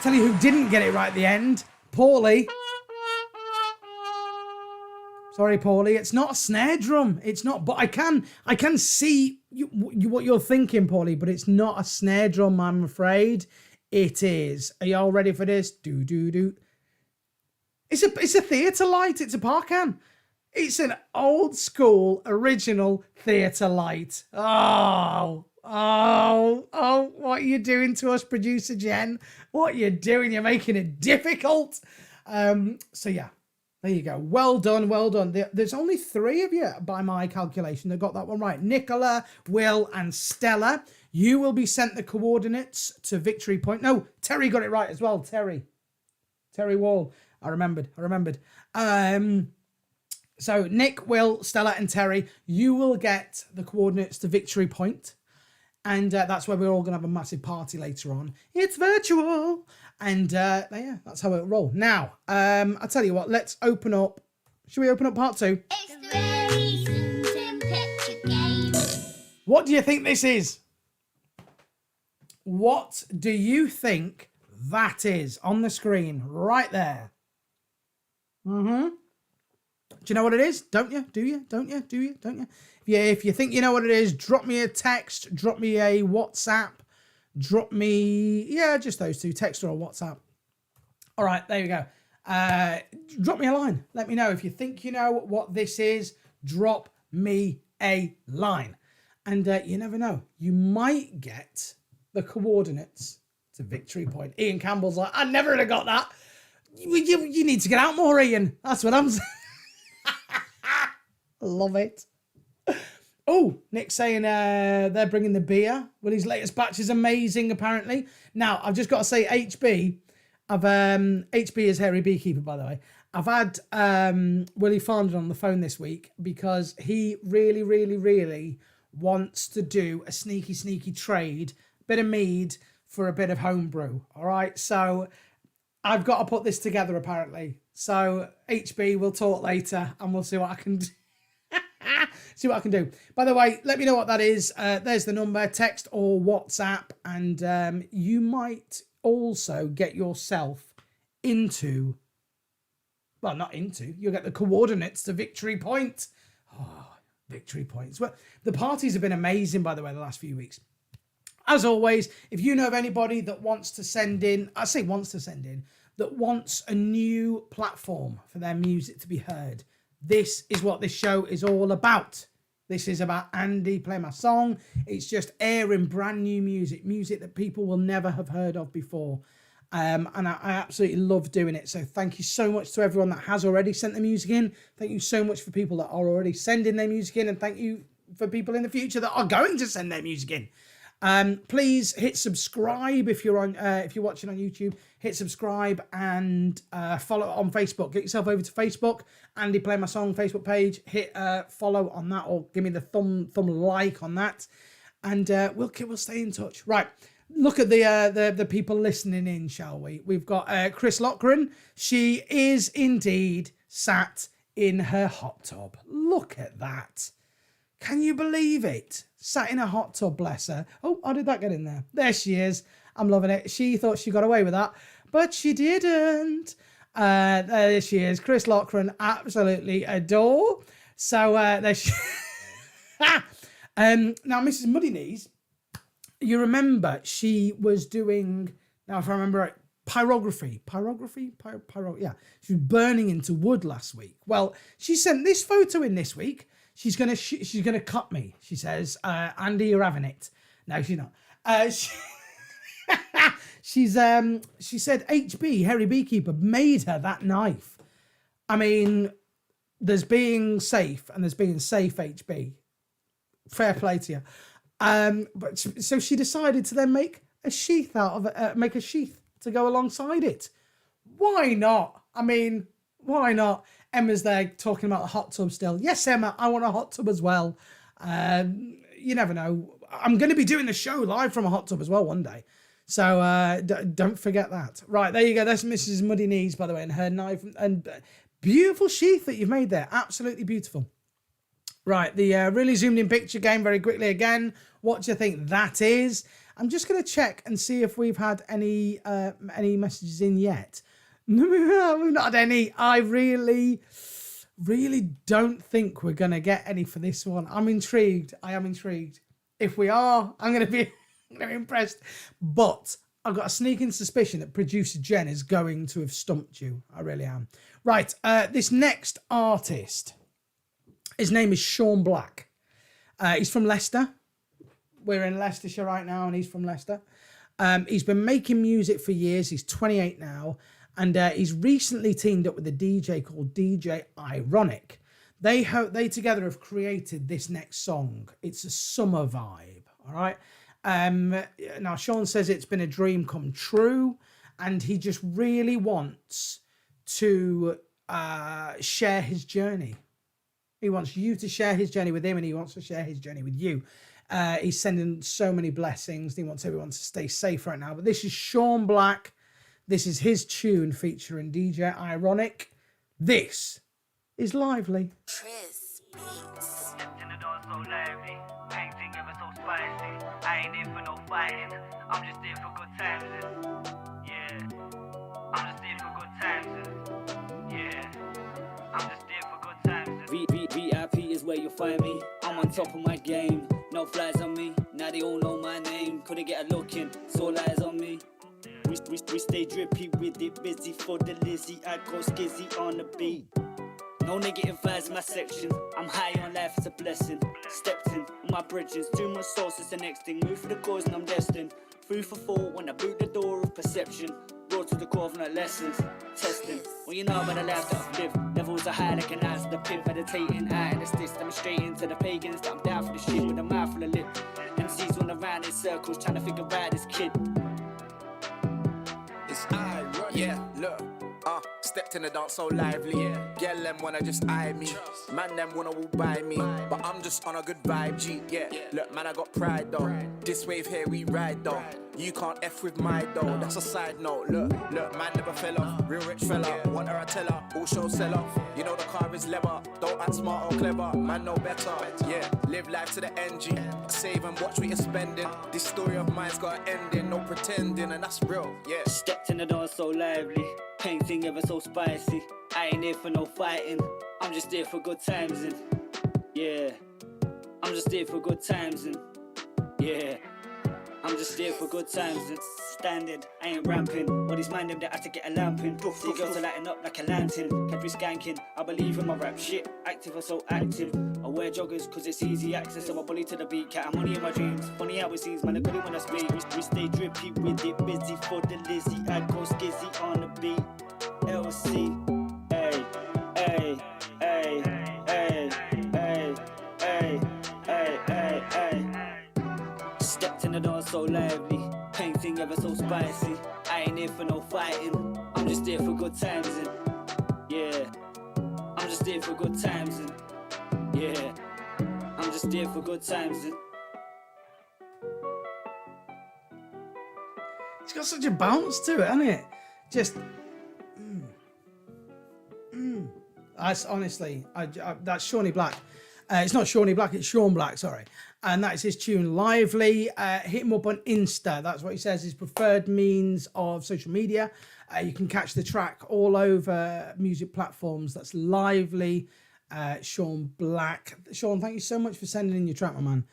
Tell you who didn't get it right at the end. Paulie. Sorry, Paulie. It's not a snare drum. It's not. But I can see what you're thinking, Paulie. But it's not a snare drum, I'm afraid. It is. Are y'all ready for this? Do. It's a theatre light. It's a Parkan. It's an old school original theatre light. Oh, what are you doing to us, producer Jen? What are you doing? You're making it difficult. So yeah, there you go. Well done. There's only 3 of you by my calculation that got that one right. Nicola, Will, and Stella. You will be sent the coordinates to Victory Point. No, Terry got it right as well. Terry Wall. I remembered. So Nick, Will, Stella, and Terry, you will get the coordinates to Victory Point. And that's where we're all going to have a massive party later on. It's virtual. And yeah, that's how it'll roll. Now, I'll tell you what, let's open up. Should we open up part 2? It's the Raisins and Picture Game. What do you think this is? What do you think that is on the screen right there? Do you know what it is? Don't you? Do you? Don't you? Do you? Don't you? If you think you know what it is, drop me a text, drop me a WhatsApp, drop me, just those two, text or a WhatsApp. All right, there you go. Drop me a line. Let me know if you think you know what this is. Drop me a line. And you never know. You might get the coordinates to Victory Point. Ian Campbell's like, I never would have got that. You need to get out more, Ian. That's what I'm saying. Love it. Oh, Nick's saying they're bringing the beer. Well, his latest batch is amazing, apparently. Now, I've just got to say, HB is Hairy Beekeeper, by the way. I've had Willie Farndon on the phone this week because he really, really, really wants to do a sneaky trade, bit of mead for a bit of homebrew. All right, so I've got to put this together, apparently. So HB, we'll talk later and we'll see what I can do. See what I can do. By the way, let me know what that is. There's the number, text or WhatsApp, and you might also get yourself into, well, not into, you'll get the coordinates to Victory Point. Oh, Victory Points. Well, the parties have been amazing, by the way, the last few weeks. As always, if you know of anybody that wants to send in, I say wants to send in, that wants a new platform for their music to be heard, this is what this show is all about. This is about Andy Play My Song. It's just airing brand new music that people will never have heard of before. And I absolutely love doing it. So thank you so much to everyone that has already sent their music in. Thank you so much for people that are already sending their music in. And thank you for people in the future that are going to send their music in. Please hit subscribe if you're watching on YouTube. Hit subscribe and follow on Facebook. Get yourself over to Facebook, Andy Play My Song Facebook page. Hit follow on that, or give me the thumb like on that, and we'll stay in touch. Right, look at the people listening in, shall we? We've got Chris Lochran. She is indeed sat in her hot tub. Look at that. Can you believe it? Sat in a hot tub, bless her. Oh, how did that get in there? There she is. I'm loving it. She thought she got away with that, but she didn't. There she is. Chris Lochran, absolutely adore. So there she now, Mrs. Muddy Knees, you remember she was doing, now if I remember right, pyrography. Yeah. She was burning into wood last week. Well, she sent this photo in this week. She's gonna cut me. She says, Andy, you're having it. No, she's not. She said HB, Hairy Beekeeper, made her that knife. I mean, there's being safe and there's being safe, HB. Fair play to you. But so she decided to then make a sheath out of it, make a sheath to go alongside it. Why not? I mean, why not? Emma's there talking about the hot tub still. Yes, Emma, I want a hot tub as well. You never know. I'm going to be doing the show live from a hot tub as well one day. So don't forget that. Right, there you go. That's Mrs. Muddy Knees, by the way, and her knife. And beautiful sheath that you've made there. Absolutely beautiful. Right, the really zoomed in picture game very quickly again. What do you think that is? I'm just going to check and see if we've had any messages in yet. We've not had any. I really don't think we're going to get any for this one. I'm intrigued. I am intrigued. If we are, I'm going to be impressed. But I've got a sneaking suspicion that producer Jen is going to have stumped you. I really am. Right, this next artist, his name is Shaun BlaQ. He's from Leicester. We're in Leicestershire right now, and he's from Leicester. He's been making music for years. He's 28 now. And he's recently teamed up with a DJ called DJ Ironic. They together have created this next song. It's a summer vibe, all right? Now, Shaun says it's been a dream come true, and he just really wants to share his journey. He wants you to share his journey with him, and he wants to share his journey with you. He's sending so many blessings. He wants everyone to stay safe right now. But this is Shaun BlaQ. This is his tune featuring DJ Ironic. This is Lively. Chris Beats. In the door so lively, painting ever so spicy. I ain't here for no fighting. I'm just here for good times. Yeah. I'm just here for good times. Yeah. I'm just here for good times. VIP is where you'll find me. I'm on top of my game. No flies on me. Now they all know my name. Couldn't get a look in. It's all eyes on me. We stay drippy with it. Busy for the Lizzie. I go skizzy on the beat. No negative vibes in my section. I'm high on life, it's a blessing. Stepped in on my bridges. Too much sauce is the next thing. Move for the cause and I'm destined. 3 for 4 when I boot the door of perception. Brought to the core of my lessons. Testing. Well, you know about the life that I've lived. Levels are high like an ice. The pimp meditating. Eye and the sticks. Demonstrating to the pagans that I'm down for the shit with a mouth full of lip. MCs run around in circles trying to figure out this kid. It's I, yeah, look. Stepped in the dance so lively. Girl, them wanna just eye me. Man, them wanna all buy me. But I'm just on a good vibe, G. Yeah, look, man, I got pride though. This wave here, we ride though. You can't F with my dough. That's a side note. Look, man never fell off. Real rich fella, want her a teller. All show sell off. You know the car is leather. Don't act smart or clever. Man, know better. Yeah, live life to the NG. Save and watch what you're spending. This story of mine's got an ending. No pretending, and that's real. Yeah. Stepped in the dance so lively. Painting ever so spicy. I ain't here for no fighting. I'm just here for good times and yeah. I'm just here for good times and yeah. I'm just here for good times and standing. I ain't ramping. All these mind them that had to get a lamp in. See girls are lighting up like a lantern. Kept me skanking. I believe in my rap shit. Active or so active. I wear joggers cause it's easy access. So my body to the beat. Cat, I'm only in my dreams. Funny how it seems, man. I got it when I speak. We stay drippy with it. Busy for the Lizzie. I go skizzy on the beat. LC. Ay, ay, ay, ay, ay, ay, ay, ay, ay. Stepped in the dance so lively. Painting ever so spicy. I ain't here for no fighting. I'm just here for good times and yeah. I'm just here for good times and yeah. I'm just here for good times and It's got such a bounce to it, hasn't it? Just That's honestly, that's Shawnee Black. It's not Shawnee Black, it's Shaun Black, sorry. And that is his tune, Lively. Hit him up on Insta. That's what he says, his preferred means of social media. You can catch the track all over music platforms. That's Lively, Shaun Black. Shaun, thank you so much for sending in your track, my man.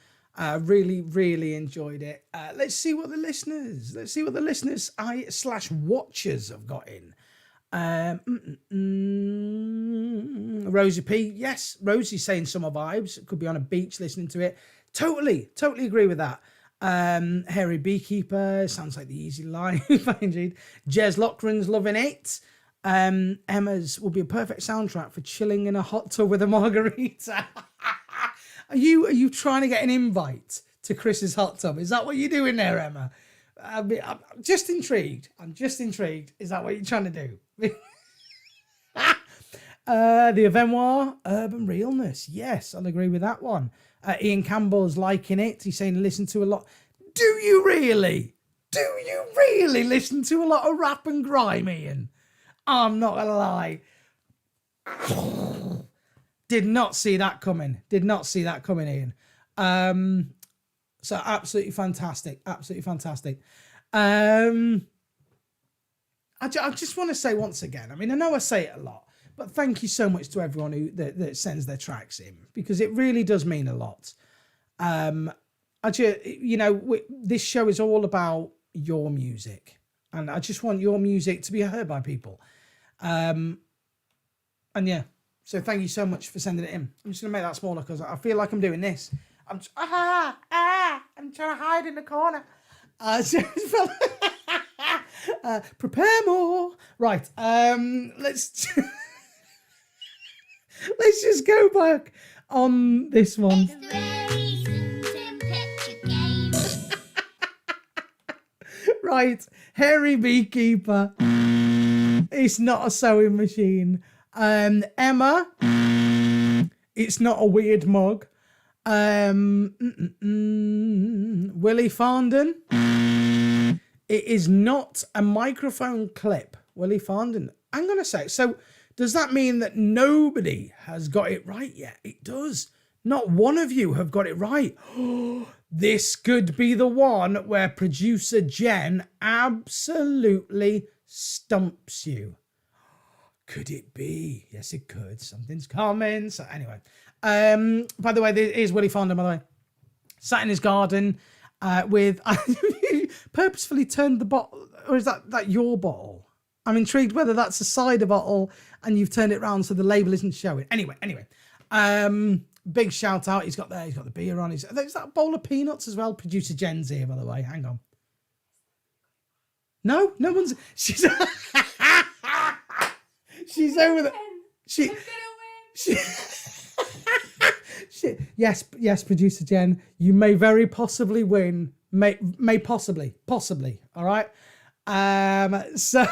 Really, really enjoyed it. Let's see what the listeners, /watchers have got in. Rosie P, yes, Rosie's saying summer vibes. Could be on a beach listening to it. Totally agree with that. Hairy Beekeeper, sounds like the easy life. Indeed. Jez Lochran's loving it. Emma's will be a perfect soundtrack for chilling in a hot tub with a margarita. Are you trying to get an invite to Chris's hot tub? Is that what you're doing there, Emma? I'm just intrigued. Is that what you're trying to do? The Avenoir, Urban Realness. Yes, I'll agree with that one. Ian Campbell's liking it. He's saying listen to a lot. Do you really listen to a lot of rap and grime, Ian? I'm not going to lie. Did not see that coming, Ian. So absolutely fantastic. I just want to say once again, I mean, I know I say it a lot, but thank you so much to everyone that sends their tracks in, because it really does mean a lot. This show is all about your music, and I just want your music to be heard by people. And yeah, so thank you so much for sending it in. I'm just going to make that smaller because I feel like I'm doing this. I'm trying to hide in the corner. Prepare more. Right. Let's just go back on this one. It's the very temperature game. Right. Hairy Beekeeper. It's not a sewing machine. Emma. It's not a weird mug. Willie Farndon. It is not a microphone clip. Willie Farndon. I'm going to say, so does that mean that nobody has got it right yet? It does. Not one of you have got it right. this could be the one where producer Jen absolutely stumps you. Could it be? Yes, it could. Something's coming. So anyway, by the way, there is Willie Fonda, by the way. Sat in his garden with... purposefully turned the bottle... Or is that your bottle? I'm intrigued whether that's a cider bottle and you've turned it around so the label isn't showing. Anyway. Big shout out. He's got the beer on. Is that a bowl of peanuts as well? Producer Jen's here, by the way. Hang on. No one's... She's over there. Yes, producer Jen, you may very possibly win. May possibly. All right. So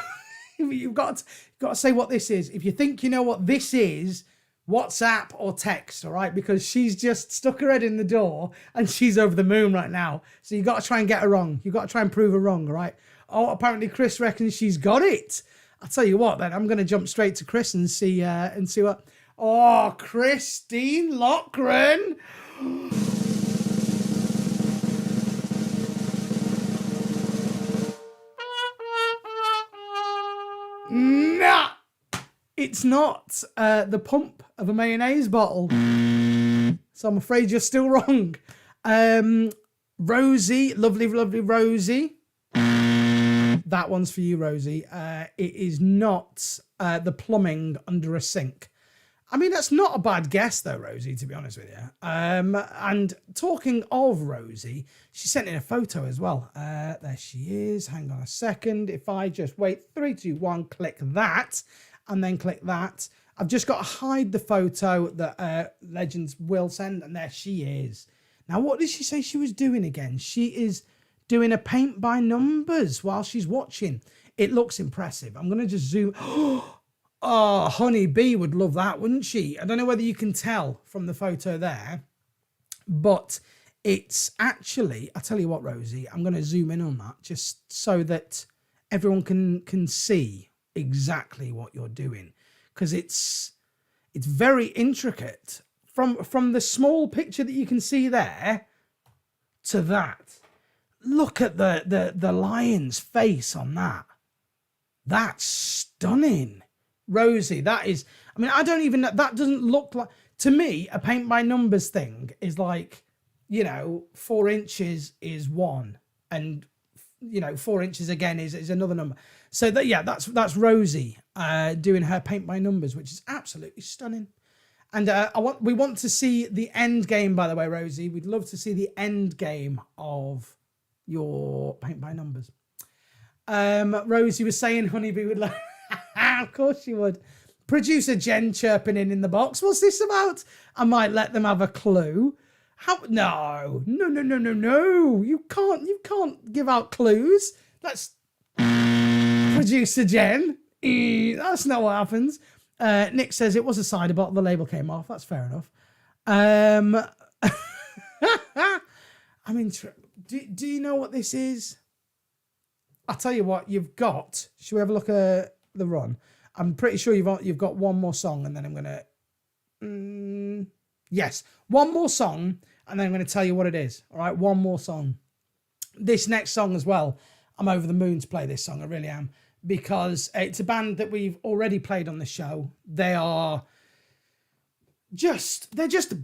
you've got to say what this is. If you think you know what this is, WhatsApp or text, all right? Because she's just stuck her head in the door and she's over the moon right now. So you got to try and get her wrong. You got to try and prove her wrong, all right? Oh, apparently Chris reckons she's got it. I'll tell you what, then I'm going to jump straight to Chris and see what. Oh, Christine Lochran. Nah, it's not the pump of a mayonnaise bottle. So I'm afraid you're still wrong. Rosie, lovely Rosie. That one's for you, Rosie. It is not the plumbing under a sink. I mean, that's not a bad guess, though, Rosie, to be honest with you. And talking of Rosie, she sent in a photo as well. There she is. Hang on a second. If I just wait, 3, 2, 1, click that, and then click that. I've just got to hide the photo that Legends will send, and there she is. Now, what did she say she was doing again? She is doing a paint by numbers while she's watching. It looks impressive. I'm going to just zoom. Oh, Honey Bee would love that, wouldn't she? I don't know whether you can tell from the photo there, but it's actually, I'll tell you what, Rosie, I'm going to zoom in on that just so that everyone can see exactly what you're doing, because it's very intricate from the small picture that you can see there to that. Look at the lion's face on that. That's stunning. Rosie, that is, I mean, I don't even know, that doesn't look like, to me, a paint by numbers thing is like, 4 inches is 1, and 4 inches again is another number. So that's Rosie doing her paint by numbers, which is absolutely stunning. And we want to see the end game, by the way, Rosie. We'd love to see the end game of your paint by numbers. Rosie was saying Honeybee would like. Of course she would. Producer Jen chirping in the box. What's this about? I might let them have a clue. How? No. You can't give out clues. That's producer Jen. That's not what happens. Nick says it was a cider bottle. The label came off. That's fair enough. I mean, do you know what this is? I'll tell you what you've got. Should we have a look at the run? I'm pretty sure you've got one more song, and then I'm gonna yes, one more song, and then I'm gonna tell you what it is. All right, one more song. This next song as well, I'm over the moon to play this song. I really am, because it's a band that we've already played on the show. They're just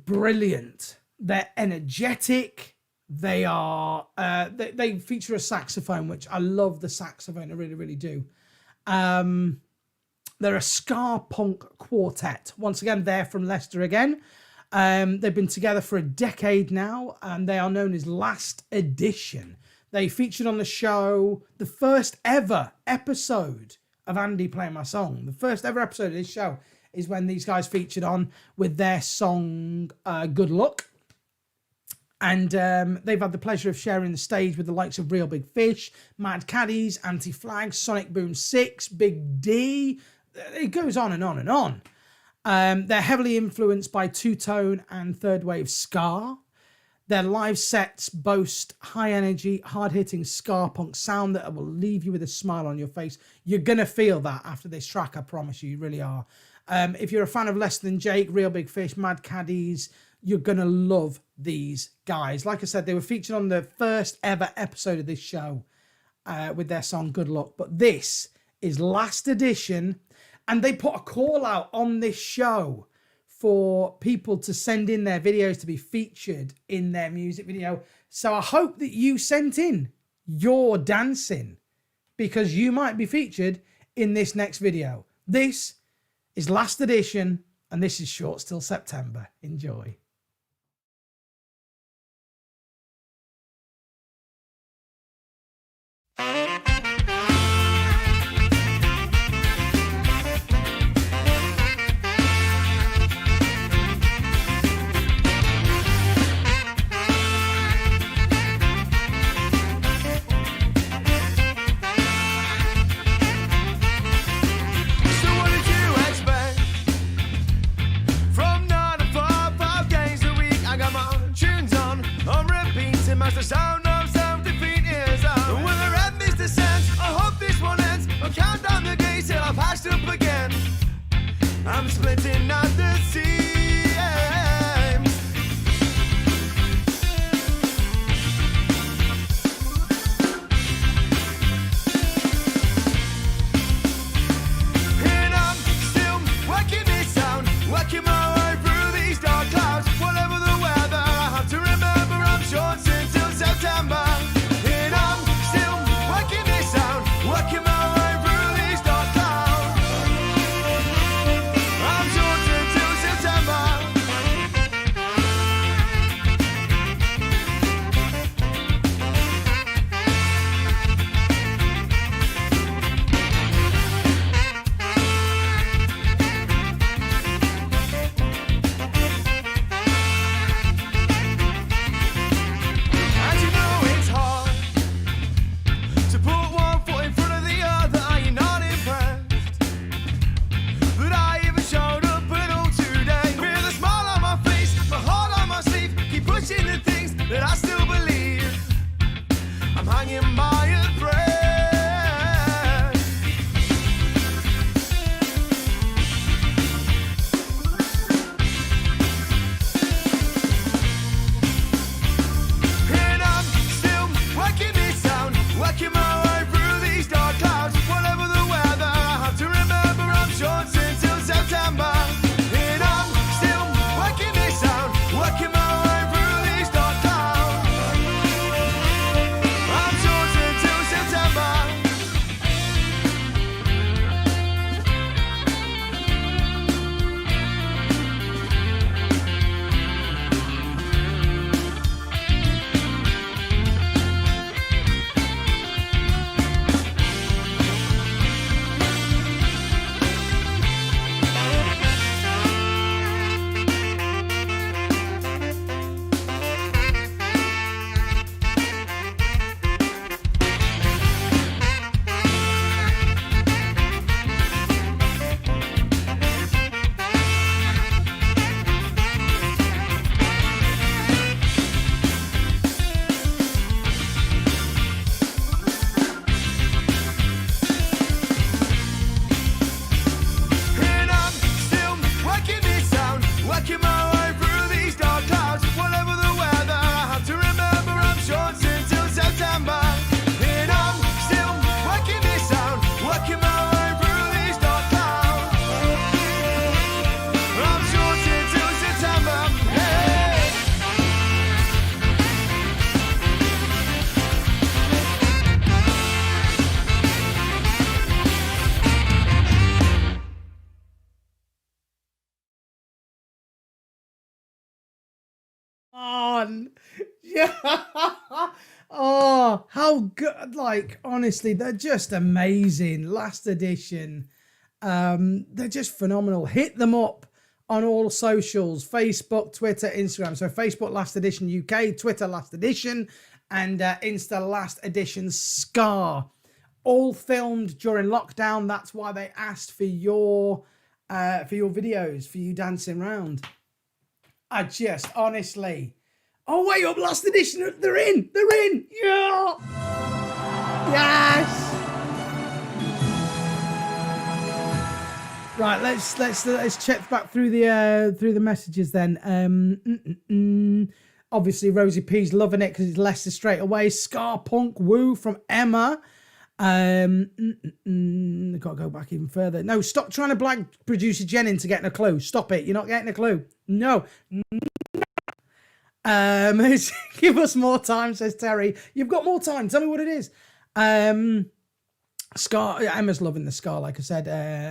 brilliant. They're energetic. They are they feature a saxophone, which I love the saxophone. I really, really do. They're a ska punk quartet. Once again, they're from Leicester again. They've been together for a decade now, and they are known as Last Edition. They featured on the show, the first ever episode of Andy Playing My Song. The first ever episode of this show is when these guys featured on with their song Good Luck. And they've had the pleasure of sharing the stage with the likes of Real Big Fish, Mad Caddies, Anti-Flag, Sonic Boom 6, Big D. It goes on and on and on. They're heavily influenced by two-tone and third-wave ska. Their live sets boast high-energy, hard-hitting ska punk sound that will leave you with a smile on your face. You're going to feel that after this track, I promise you, you really are. If you're a fan of Less Than Jake, Real Big Fish, Mad Caddies, you're going to love these guys. Like I said, they were featured on the first ever episode of this show with their song Good Luck. But this is last edition. And they put a call out on this show for people to send in their videos to be featured in their music video. So I hope that you sent in your dancing, because you might be featured in this next video. This is last edition, and this is Shorts Till September. Enjoy. The sound of self-defeat is on. When I end this descent, I hope this one ends. I'll count down the days till I've passed up again. I'm splitting at the seams. And I'm still working this sound, working my way through these dark clouds. Whatever the weather, I have to remember I'm short till September. And I'm still working this out, working my way through these dark clouds. I'm short till September. And you know it's hard to put one foot in front of the other. Are you not impressed that I even showed up at all today? With a smile on my face, my heart on my sleeve, keep pushing the things that I still believe. I'm hanging by a thread. And I'm still working this out, working my way through these dark clouds. Whatever the weather, I have to remember I'm short till September. And I'm still working this out, working my way through these dark clouds. I'm short till September. And I'm still working this out, working my way through these dark clouds. Whatever the weather, I have to remember I'm short till September. And I'm still working this out, working my way through these dark clouds. I'm short till September. Hey. On. Yeah. Oh, how good. Like, honestly, they're just amazing. Last edition. They're just phenomenal. Hit them up on all socials: Facebook, Twitter, Instagram. So Facebook Last Edition UK, Twitter Last Edition, and Insta Last Edition Scar. All filmed during lockdown. That's why they asked for your videos, for you dancing around. I just honestly. Oh, wait up, Last Edition. They're in. Yeah. Yes. Right, let's check back through the messages then. Obviously, Rosie P's loving it because it's Leicester straight away. Scar Punk Woo from Emma. Got to go back even further. No, stop trying to blag producer Jen into getting a clue. Stop it. You're not getting a clue. No. Give us more time, says Terry. You've got more time. Tell me what it is. Scar, Emma's loving the Scar, like I said.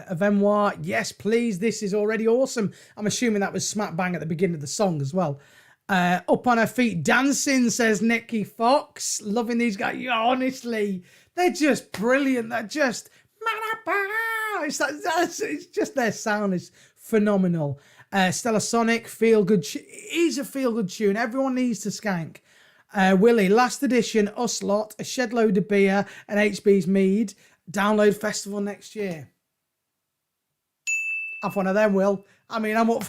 Avenoir, yes, please. This is already awesome. I'm assuming that was smack bang at the beginning of the song as well. Up on her feet dancing, says Nicky Fox. Loving these guys. Yeah, honestly, they're just brilliant. They're just it's just their sound is phenomenal. Stella Sonic, feel good. It is a feel good tune. Everyone needs to skank. Willie, last edition, us lot, a shed load of beer, and HB's mead. Download festival next year. Have one of them, Will. I mean, I'm up.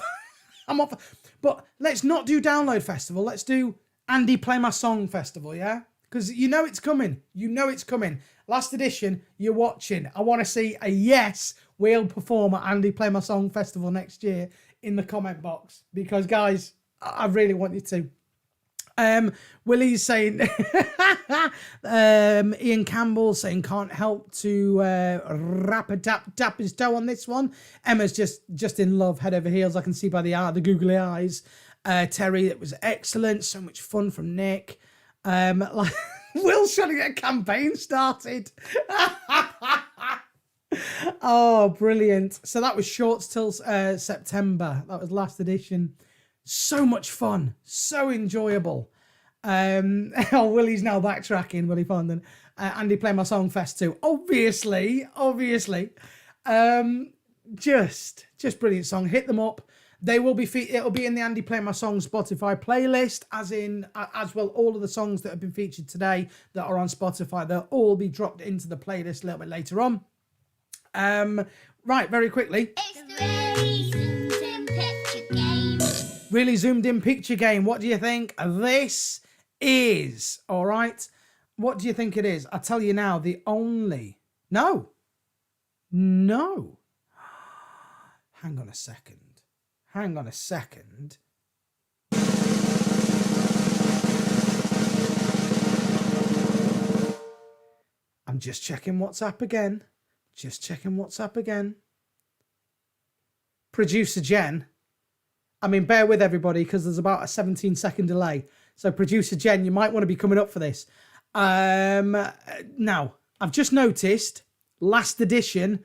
I'm up. But let's not do download festival. Let's do Andy Play My Song festival, yeah? Because you know it's coming. You know it's coming. Last edition, you're watching. I want to see a yes, we'll perform at Andy Play My Song festival next year in the comment box. Because, guys, I really want you to. Willie's saying, Ian Campbell saying can't help to tap his toe on this one. Emma's just in love, head over heels. I can see by the googly eyes. Terry, it was excellent, so much fun from Nick. Will's trying to get a campaign started. Oh, brilliant! So that was shorts till September. That was last edition. So much fun, so enjoyable. Willie's now backtracking. Willie Fondon. Andy Play My Song Fest 2. Obviously. Just brilliant song. Hit them up. They will be. It'll be in the Andy Play My Song Spotify playlist, as well all of the songs that have been featured today that are on Spotify. They'll all be dropped into the playlist a little bit later on. Right, very quickly. Really zoomed in picture game. What do you think this is? All right. What do you think it is? I'll tell you now. No. Hang on a second. I'm just checking WhatsApp again. Producer Jen. I mean, bear with everybody because there's about a 17-second delay. So, producer Jen, you might want to be coming up for this. Now, I've just noticed, last edition.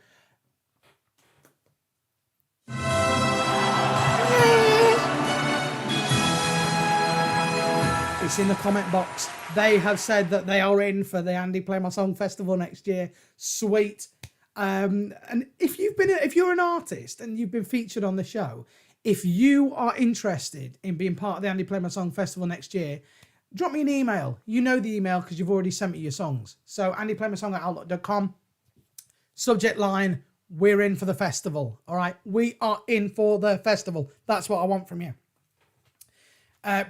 It's in the comment box. They have said that they are in for the Andy Play My Song Festival next year. Sweet. And if you're an artist and you've been featured on the show, if you are interested in being part of the Andy Play My Song Festival next year, drop me an email. You know the email because you've already sent me your songs. So andyplaymysong@outlook.com. Subject line, we're in for the festival. All right. We are in for the festival. That's what I want from you.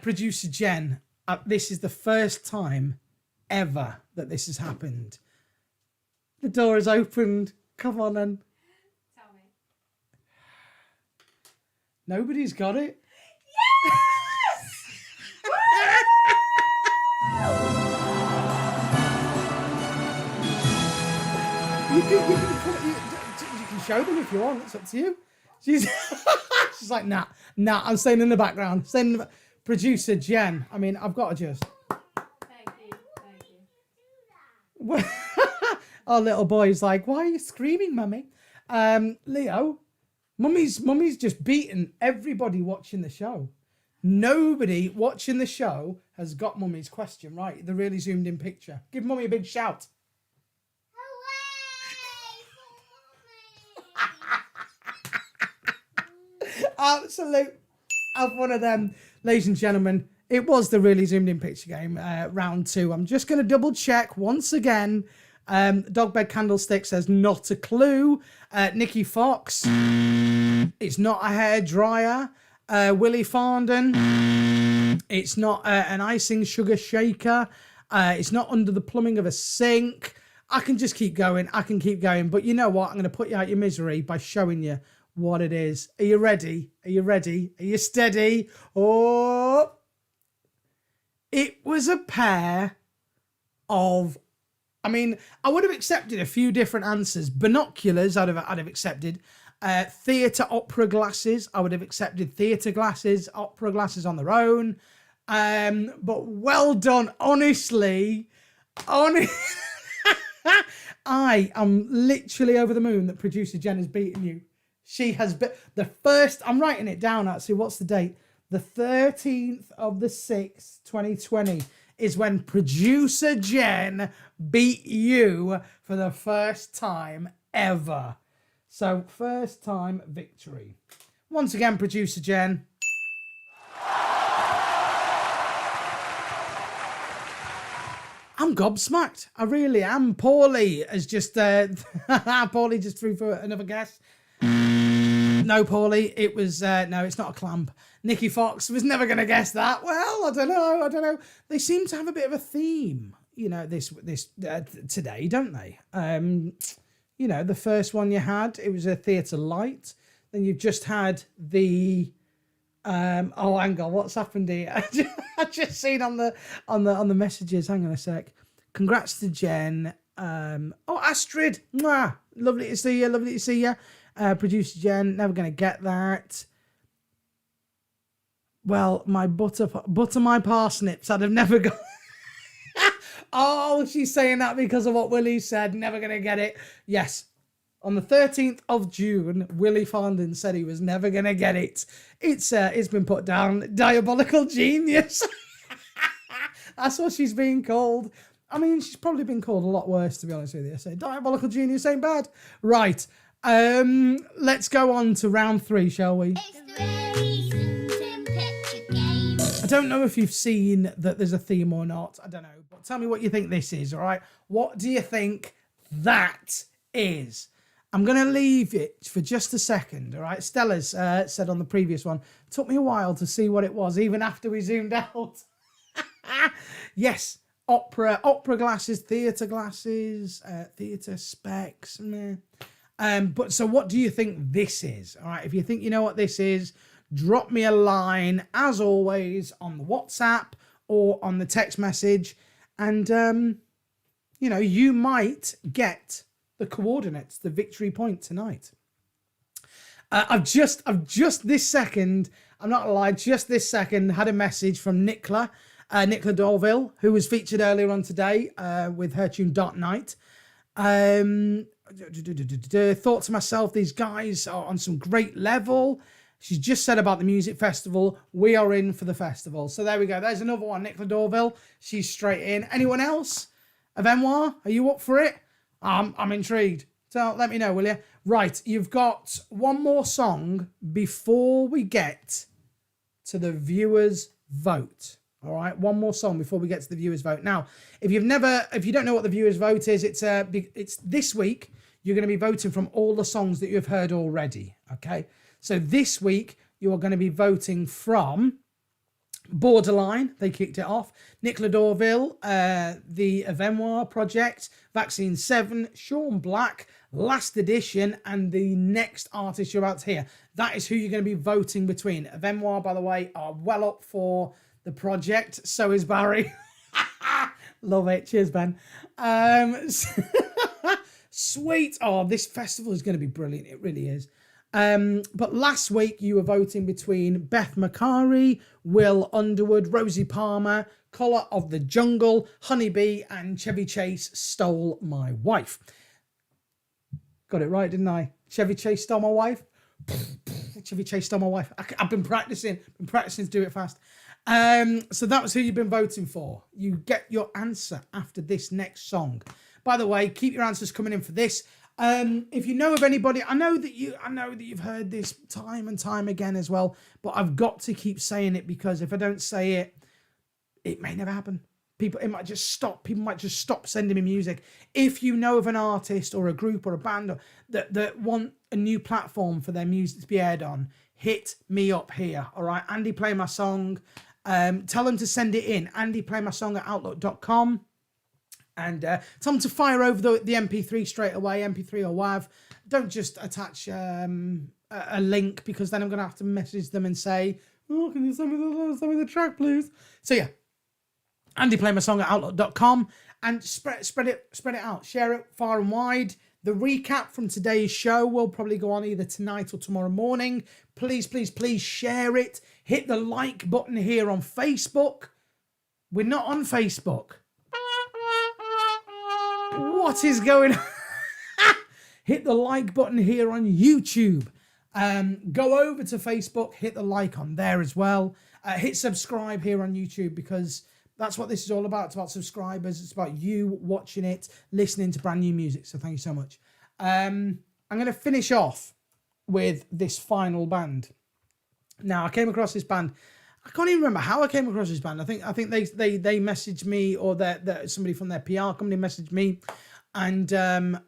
Producer Jen, this is the first time ever that this has happened. The door is opened. Come on then. Tell me. Nobody's got it. You can show them if you want. It's up to you. She's like, nah. I'm staying in the background. Producer Jen. I mean, I've got to just. Thank you. Our little boy's like, why are you screaming, mummy? Leo, mummy's just beaten everybody watching the show. Nobody watching the show has got mummy's question right. The really zoomed in picture. Give mummy a big shout. Absolute. Have one of them, ladies and gentlemen. It was the really zoomed in picture game, round 2. I'm just going to double check once again. Dogbed Candlestick says not a clue. Nicky Fox, it's not a hairdryer. Willie Fondon, it's not an icing sugar shaker. It's not under the plumbing of a sink. I can just keep going. But you know what? I'm going to put you out your misery by showing you what it is. Are you ready? Are you ready? Are you steady? Oh, it was a pair of, I mean, I would have accepted a few different answers. Binoculars, I'd have accepted. Theatre opera glasses, I would have accepted theatre glasses, opera glasses on their own. But well done, honestly. I am literally over the moon that producer Jen has beaten you. She has been the first. I'm writing it down actually. What's the date? The 13th of the 6th, 2020 is when producer Jen beat you for the first time ever. So first time victory. Once again, producer Jen. I'm gobsmacked. I really am. Paulie has just Paulie just threw for another guess. No, Paulie, it was no, it's not a clamp. Nikki Fox was never going to guess that. Well, I don't know. They seem to have a bit of a theme, you know, this today, don't they? You know, the first one you had, it was a theatre light. Then you've just had the oh, hang on, what's happened here? I just seen on the messages. Hang on a sec. Congrats to Jen. Oh, Astrid, mwah, lovely to see you. Lovely to see you. Producer Jen, never gonna get that. Well, my butter my parsnips. I'd have never got. Oh, she's saying that because of what Willie said. Never gonna get it. Yes. On the 13th of June, Willie Fondon said he was never going to get it. It's been put down. Diabolical genius. That's what she's being called. I mean, she's probably been called a lot worse, to be honest with you. So diabolical genius ain't bad. Right. Let's go on to round 3, shall we? It's the Raisins and Picture Game. I don't know if you've seen that there's a theme or not. I don't know. But tell me what you think this is, all right? What do you think that is? I'm going to leave it for just a second, all right? Stella's said on the previous one, took me a while to see what it was, even after we zoomed out. Yes, opera glasses, theatre glasses, theatre specs. Meh. But so what do you think this is? All right, if you think you know what this is, drop me a line, as always, on the WhatsApp or on the text message. And, you know, you might get the coordinates, the victory point tonight. I've just this second, I'm not gonna lie, just this second had a message from Nickler Dorville, who was featured earlier on today with her tune Dark Night. Thought to myself, these guys are on some great level. She's just said about the music festival. We are in for the festival. So there we go. There's another one, Nickler Dorville. She's straight in. Anyone else? Avenoir, are you up for it? I'm intrigued. So let me know, will you? Right, you've got one more song before we get to the viewers' vote. All right, one more song before we get to the viewers' vote. Now, if you don't know what the viewers' vote is, it's this week. You're going to be voting from all the songs that you've heard already. Okay, so this week you are going to be voting from Borderline, they kicked it off. Nickler Dorville, the Avenoir project, Vaccine 7, Shaun, BlaQ, Last Edition, and the next artist you're about to hear. That is who you're going to be voting between. Avenoir, by the way, are well up for the project. So is Barry. Love it. Cheers, Ben. Sweet. Oh, this festival is going to be brilliant. It really is. But last week you were voting between Beth Macari, Will Underwood, Rosie Palmer, Collar of the Jungle, Honeybee, and Chevy Chase Stole My Wife. Got it right, didn't I? Chevy Chase Stole My Wife? Chevy Chase Stole My Wife. I've been practicing to do it fast. So that was who you've been voting for. You get your answer after this next song. By the way, keep your answers coming in for this. If you know of anybody, I know that you've heard this time and time again as well, but I've got to keep saying it because if I don't say it, it may never happen. People might just stop sending me music. If you know of an artist or a group or a band that want a new platform for their music to be aired on, hit me up here. All right, Andy, play my song. Tell them to send it in. Andy, play my song at outlook.com. And tell them to fire over the MP3 straight away, MP3 or WAV. Don't just attach a link, because then I'm going to have to message them and say, oh, can you send me the track, please? So yeah, AndyPlayMySong@outlook.com, and spread it out. Share it far and wide. The recap from today's show will probably go on either tonight or tomorrow morning. Please, please, please share it. Hit the like button here on Facebook. We're not on Facebook. What is going on? Hit the like button here on YouTube. Go over to Facebook, hit the like on there as well. Hit subscribe here on YouTube, because that's what this is all about. It's about subscribers. It's about you watching it, listening to brand new music. So thank you so much. I'm going to finish off with this final band. Now, I came across this band. I can't even remember how I came across this band. I think they messaged me, or that somebody from their PR company messaged me, and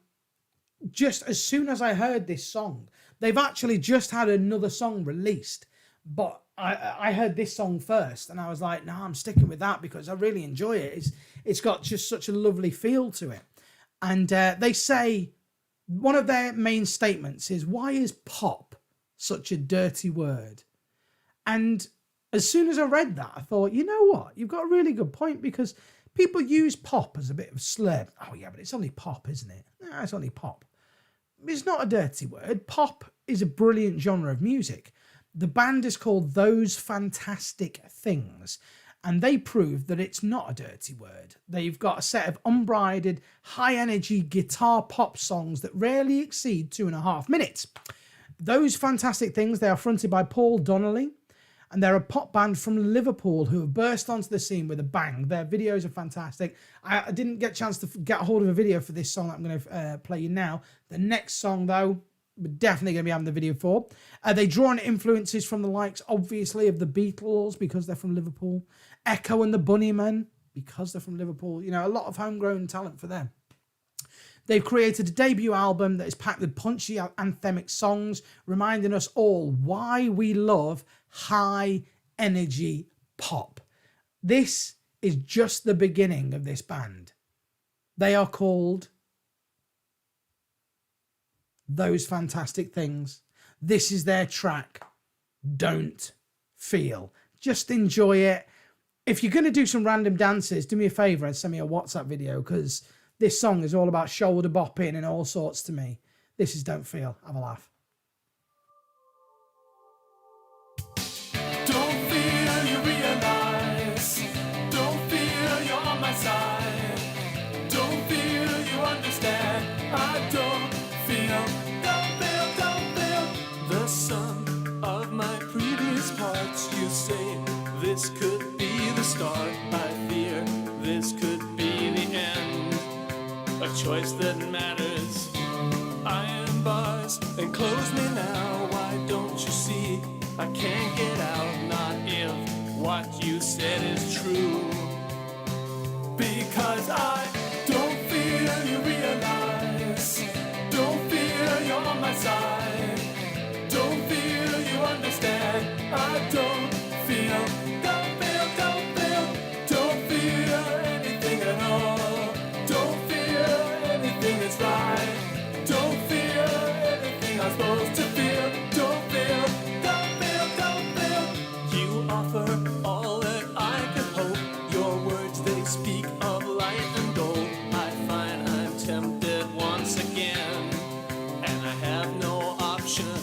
just as soon as I heard this song, they've actually just had another song released, but I heard this song first, and I was like, no, I'm sticking with that because I really enjoy it. It's got just such a lovely feel to it. And they say, one of their main statements is, why is pop such a dirty word? And as soon as I read that, I thought, you know what? You've got a really good point, because people use pop as a bit of a slur. Oh yeah, but it's only pop, isn't it? No, it's only pop. It's not a dirty word. Pop is a brilliant genre of music. The band is called Those Fantastic Things, and they prove that it's not a dirty word. They've got a set of unbridled, high-energy guitar pop songs that rarely exceed 2.5 minutes. Those Fantastic Things, they are fronted by Paul Donnelly, and they're a pop band from Liverpool who have burst onto the scene with a bang. Their videos are fantastic. I didn't get a chance to get hold of a video for this song that I'm going to play you now. The next song, though, we're definitely going to be having the video for. They draw on influences from the likes, obviously, of the Beatles, because they're from Liverpool. Echo and the Bunnymen, because they're from Liverpool. You know, a lot of homegrown talent for them. They've created a debut album that is packed with punchy anthemic songs, reminding us all why we love high energy pop. This is just the beginning of this band. They are called Those Fantastic Things. This is their track, Don't Feel. Just enjoy it. If you're going to do some random dances, do me a favor and send me a WhatsApp video, because this song is all about shoulder bopping and all sorts to me. This is Don't Feel. Have a laugh. Don't feel you realize. Don't feel you're on my side. Don't feel you understand. I don't feel. Don't feel. The sum of my previous parts. You say this could be the start. I fear this could be the end. A choice that matters. Iron bars and close me now. Why don't you see? I can't get out, not if what you said is true. Because I don't feel you realize. Don't feel you're on my side. Don't feel you understand. I don't feel. Don't feel anything at all. Don't feel anything that's right. Don't feel anything I'm supposed to feel. Don't feel. You offer all that I could hope. Your words, they speak of light and gold. I find I'm tempted once again, and I have no option.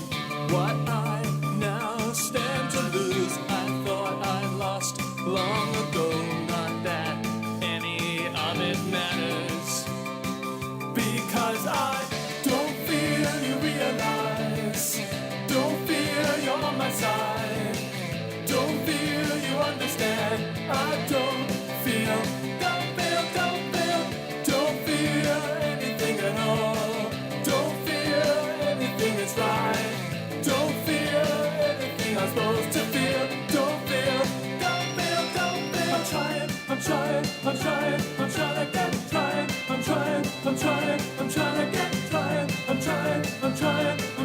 What I now stand to lose, I thought I lost long ago. Not that any of it matters, because I don't feel you realize. Don't feel you're on my side. Don't feel you understand. I don't feel. Don't feel anything at all. Don't feel anything that's right. Don't feel anything I'm supposed to feel. Don't feel. I'm trying to get trying. I'm trying to get trying. I'm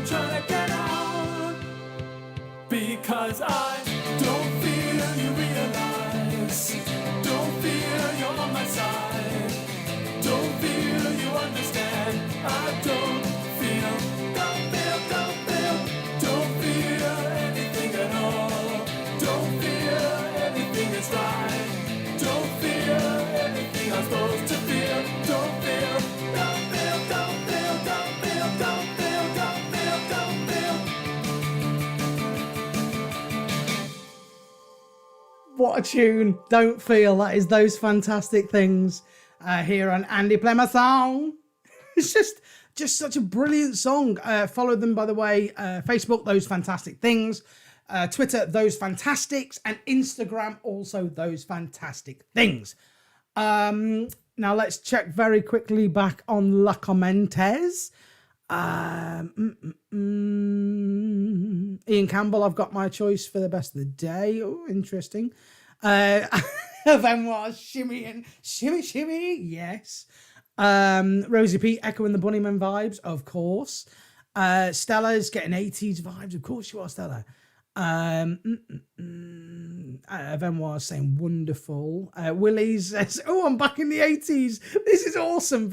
trying to get out. Because I don't feel you realize. Don't feel you're on my side. Don't feel you understand. I don't feel. Don't I supposed to feel? Don't feel, don't feel, don't feel, don't feel, don't feel, don't feel, don't feel. What a tune. Don't feel. That is Those Fantastic Things here on Andy Play My Song. It's just such a brilliant song. Follow them, by the way, Facebook, Those Fantastic Things, Twitter, Those Fantastics, and Instagram, also Those Fantastic Things. Now let's check very quickly back on La Commentes. Ian Campbell, I've got my choice for the best of the day. Oh, interesting. Avenoir, shimmy, yes. Rosie P, echoing the Bunnyman vibes, of course. Stella's getting 80s vibes, of course you are, Stella. Avenoir saying wonderful. Willie says, oh, I'm back in the 80s. This is awesome.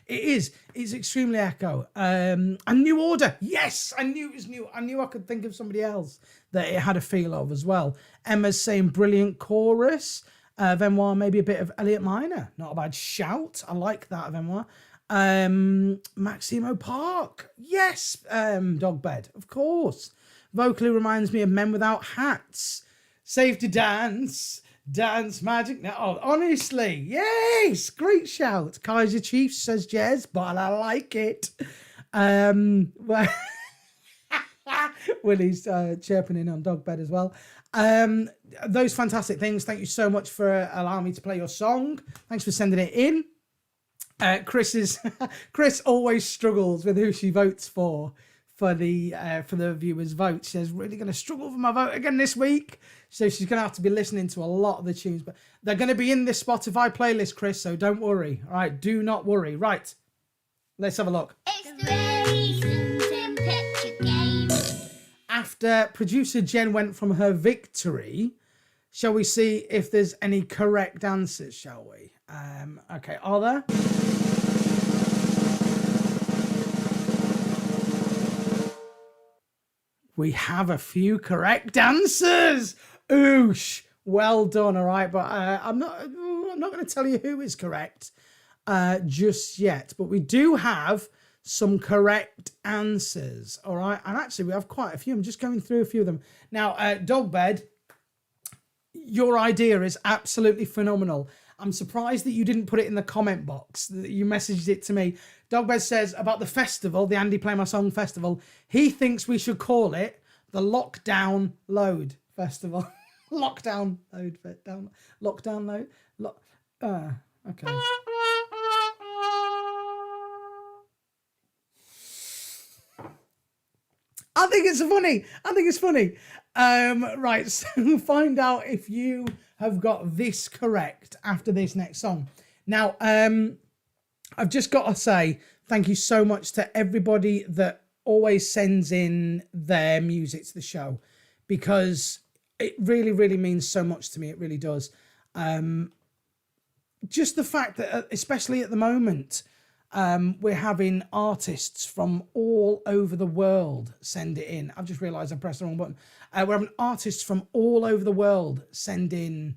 It's extremely echo. And New Order. Yes, I knew it was new. I knew I could think of somebody else that it had a feel of as well. Emma's saying brilliant chorus. Avenoir, maybe a bit of Elliot Minor. Not a bad shout. I like that, Avenoir. Maximo Park. Yes. Dogbed, of course. Vocally reminds me of Men Without Hats. Safe to Dance. Dance Magic. No, oh, honestly. Yes. Great shout. Kaiser Chiefs says Jez, but I like it. Willie's chirping in on Dogbed as well. Those Fantastic Things. Thank you so much for allowing me to play your song. Thanks for sending it in. Chris always struggles with who she votes for the viewers' vote. She's really going to struggle for my vote again this week. So she's going to have to be listening to a lot of the tunes, but they're going to be in this Spotify playlist, Chris. So don't worry. All right, do not worry. Right, let's have a look. It's the Raisins and Picture Game. After producer Jen went from her victory, shall we see if there's any correct answers, shall we? Okay, are there? We have a few correct answers. Oosh, well done. All right, but I'm not going to tell you who is correct just yet. But we do have some correct answers. All right, and actually we have quite a few. I'm just going through a few of them now. Dogbed, your idea is absolutely phenomenal. I'm surprised that you didn't put it in the comment box, that you messaged it to me. Dogbed says about the festival, the Andy Play My Song Festival, he thinks we should call it the Lockdown Load Festival. Lockdown Load. Lockdown Load. Okay. I think it's funny. Right, so find out if you have got this correct after this next song. Now, I've just got to say thank you so much to everybody that always sends in their music to the show, because it really, really means so much to me. It really does. Just the fact that, especially at the moment, we're having artists from all over the world send it in. I've just realised I pressed the wrong button. We're having artists from all over the world send in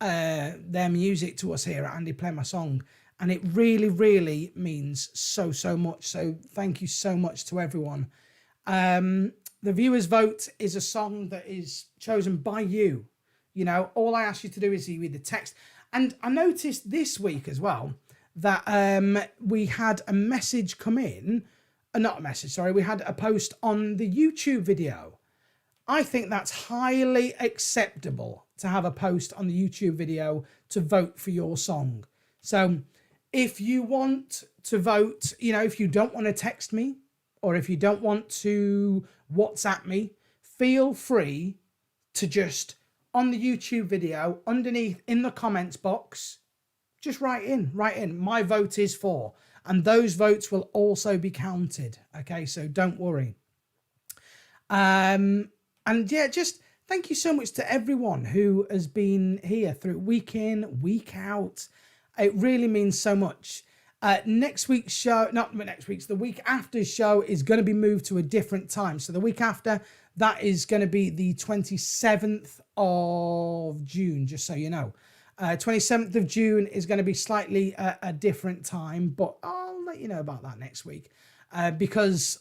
their music to us here at Andy Play My Song. And it really, really means so, so much. So thank you so much to everyone. The viewers' vote is a song that is chosen by you. You know, all I ask you to do is you read the text. And I noticed this week as well that we had a message come in. Not a message, sorry. We had a post on the YouTube video. I think that's highly acceptable to have a post on the YouTube video to vote for your song. So if you want to vote, you know, if you don't want to text me or if you don't want to WhatsApp me, feel free to just, on the YouTube video, underneath in the comments box, just write in. My vote is for. And those votes will also be counted. Okay, so don't worry. And yeah, just thank you so much to everyone who has been here through week in, week out. It really means so much. Next week's show, not next week's, the week after's show is going to be moved to a different time. So the week after, that is going to be the 27th of June, just so you know. 27th of June is going to be slightly a different time, but I'll let you know about that next week. Because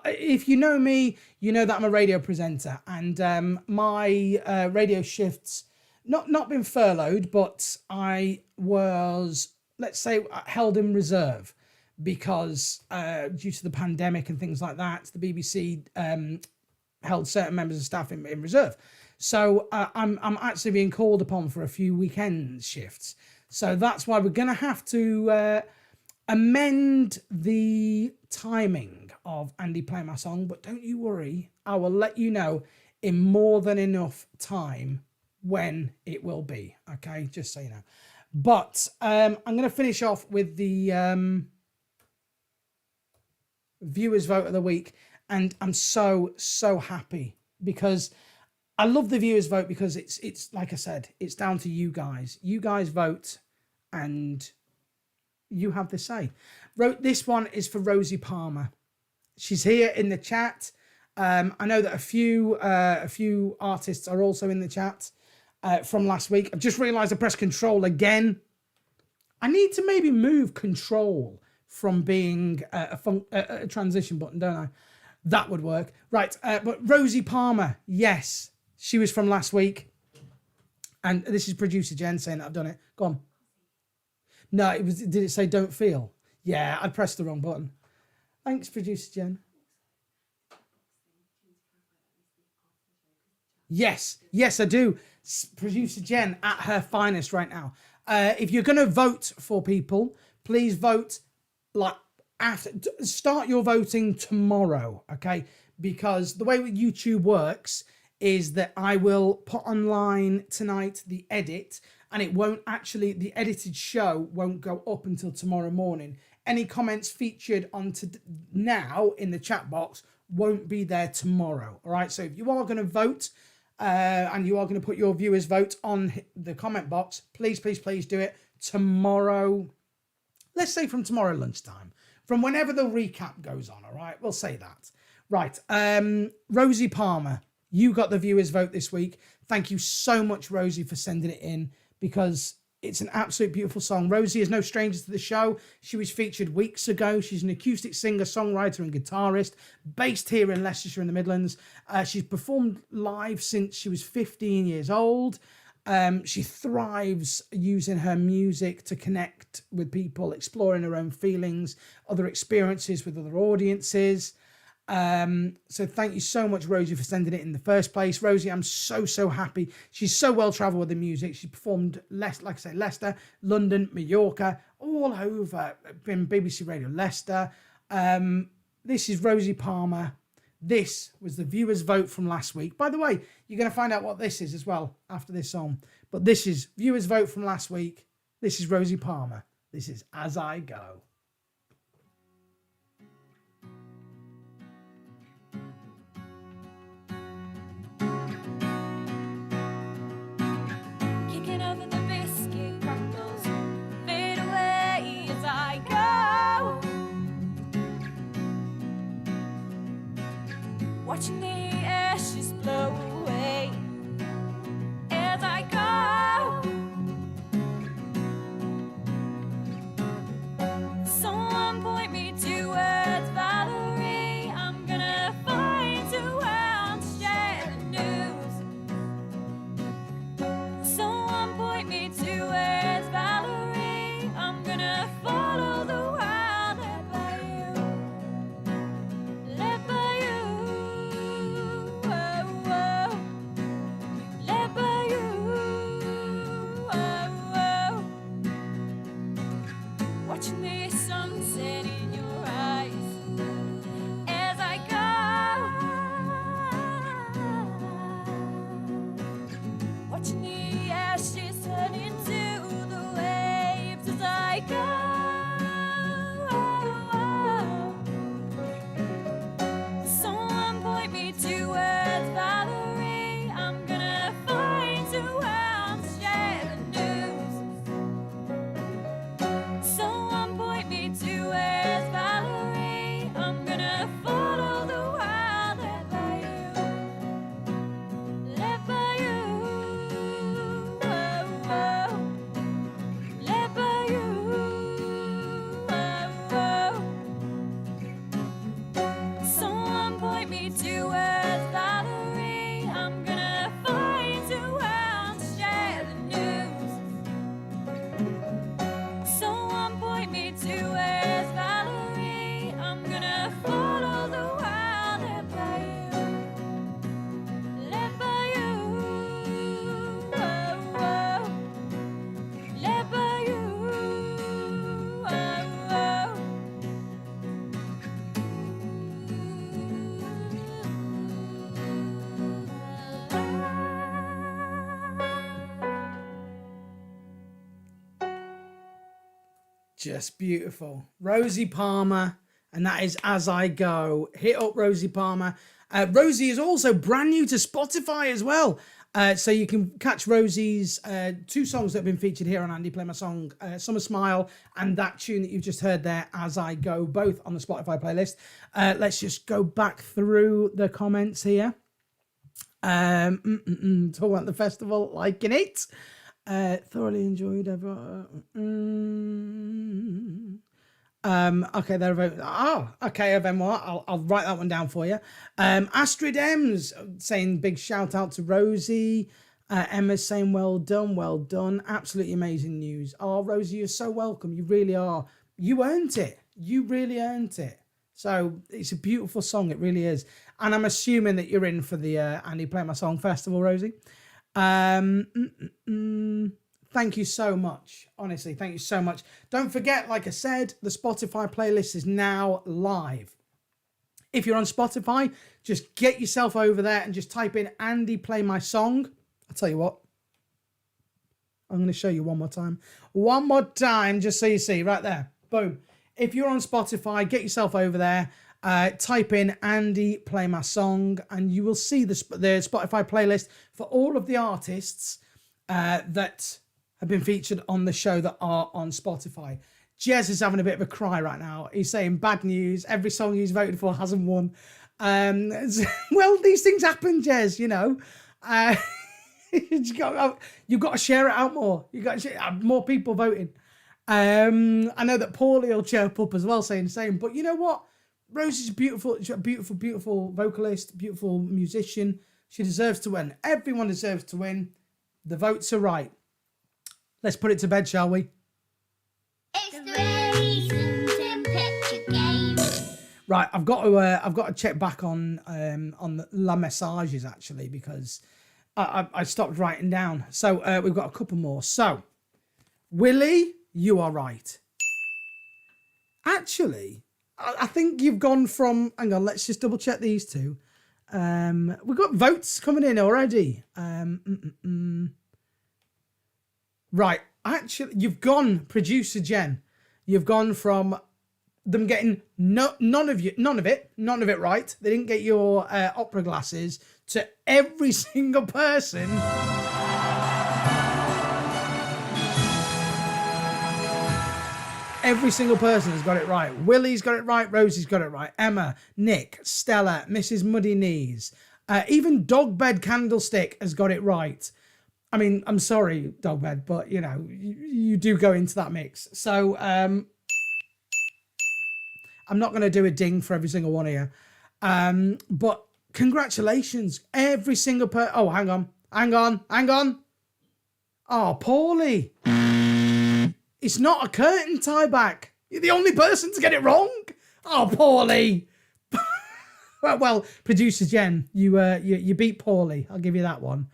if you know me, you know that I'm a radio presenter, and my radio shifts not been furloughed, but I was, let's say, held in reserve because due to the pandemic and things like that, the BBC held certain members of staff in reserve. So I'm actually being called upon for a few weekend shifts. So that's why we're going to have to amend the timing of Andy playing my song. But don't you worry, I will let you know in more than enough time when it will be. Okay, just so you know. But I'm going to finish off with the viewers vote of the week. And I'm so happy because I love the viewers vote because it's like I said, it's down to you guys. You guys vote and you have the say. This one is for Rosie Palmer. She's here in the chat. I know that a few artists are also in the chat from last week. I've just realised I pressed control again. I need to maybe move control from being a transition button, don't I? That would work. Right, but Rosie Palmer, yes, she was from last week. And this is producer Jen saying that I've done it. Go on. No, did it say don't feel? Yeah, I pressed the wrong button. Thanks, producer Jen. Yes, I do. Producer Jen at her finest right now. If you're going to vote for people, please vote like start your voting tomorrow, okay? Because the way YouTube works is that I will put online tonight the edit, and it won't actually, the edited show won't go up until tomorrow morning. Any comments featured on now in the chat box won't be there tomorrow, all right? So if you are going to vote and you are going to put your viewers' vote on the comment box, please do it tomorrow. Let's say from tomorrow lunchtime. From whenever the recap goes on, all right? We'll say that. Right, Rosie Palmer, you got the viewers' vote this week. Thank you so much, Rosie, for sending it in because it's an absolute beautiful song. Rosie is no stranger to the show. She was featured weeks ago. She's an acoustic singer, songwriter, and guitarist based here in Leicestershire in the Midlands. She's performed live since she was 15 years old. She thrives using her music to connect with people, exploring her own feelings, other experiences with other audiences. So thank you so much, Rosie, for sending it in the first place. Rosie, I'm so happy. She's so well travelled with the music. She performed, like I say, Leicester, London, Mallorca, all over, been BBC Radio Leicester. This is Rosie Palmer. This was the viewers' vote from last week. By the way, you're going to find out what this is as well after this song. But this is viewers' vote from last week. This is Rosie Palmer. This is As I Go. Kicking over the biscuit crumbles, fade away as I go. Watching the ashes blow away as I go. Someone point me towards Valerie. I'm gonna find someone to share the news. Someone point me towards Valerie. I'm gonna follow the wild led by you. Led by you. Led by you. Watching the sunset in your eyes as I go. Watching the ashes turn into the waves as I go. Someone point me towards Valerie. I'm gonna find someone to share the news. Someone point me towards Valerie. I'm gonna follow the wild led by you. Led by you. just beautiful. Rosie Palmer, and that is As I Go. Hit up Rosie Palmer. Rosie is also brand new to Spotify as well. So you can catch Rosie's 2 songs that have been featured here on Andy Play My Song, Summer Smile, and that tune that you've just heard there, As I Go, both on the Spotify playlist. Let's just go back through the comments here. Talking about the festival, liking it. Thoroughly enjoyed okay, they're okay, Avenoir. I'll write that one down for you. Astrid M's saying big shout out to Rosie. Emma's saying well done. Absolutely amazing news. Oh, Rosie, you're so welcome. You really are. You earned it. You really earned it. So it's a beautiful song. It really is. And I'm assuming that you're in for the Andy Play My Song Festival, Rosie. Thank you so much. Honestly, thank you so much. Don't forget, like I said, the Spotify playlist is now live. If you're on Spotify, just get yourself over there and just type in Andy Play My Song. I'll tell you what. I'm going to show you one more time. One more time, just so you see, right there. Boom. If you're on Spotify, get yourself over there. Type in Andy Play My Song, and you will see the Spotify playlist for all of the artists that have been featured on the show that are on Spotify. Jez is having a bit of a cry right now. He's saying bad news. Every song he's voted for hasn't won. Well, these things happen, Jez, you know. You've got to share it out more. You've got to have more people voting. I know that Paulie will chirp up as well, saying the same. But you know what? Rosie's beautiful. She's a beautiful, beautiful vocalist, beautiful musician. She deserves to win. Everyone deserves to win. The votes are right. Let's put it to bed, shall we? It's the Raisins and Picture Game. Right, I've got to check back on the La Messages actually, because I stopped writing down. So we've got a couple more. So Willie, you are right. Actually, I think you've gone from. Hang on, let's just double check these two. We've got votes coming in already. Right, actually, you've gone, producer Jen. You've gone from them getting none of it right. They didn't get your opera glasses, to every single person. Every single person has got it right. Willie's got it right. Rosie's got it right. Emma, Nick, Stella, Mrs. Muddy Knees. Even Dogbed Candlestick has got it right. I mean, I'm sorry, Dogbed, but, you know, you do go into that mix. So, I'm not going to do a ding for every single one of you. But congratulations. Every single person. Oh, hang on. Oh, Paulie. It's not a curtain tie back. You're the only person to get it wrong. Oh, Paulie. well, producer Jen, you beat Paulie. I'll give you that one.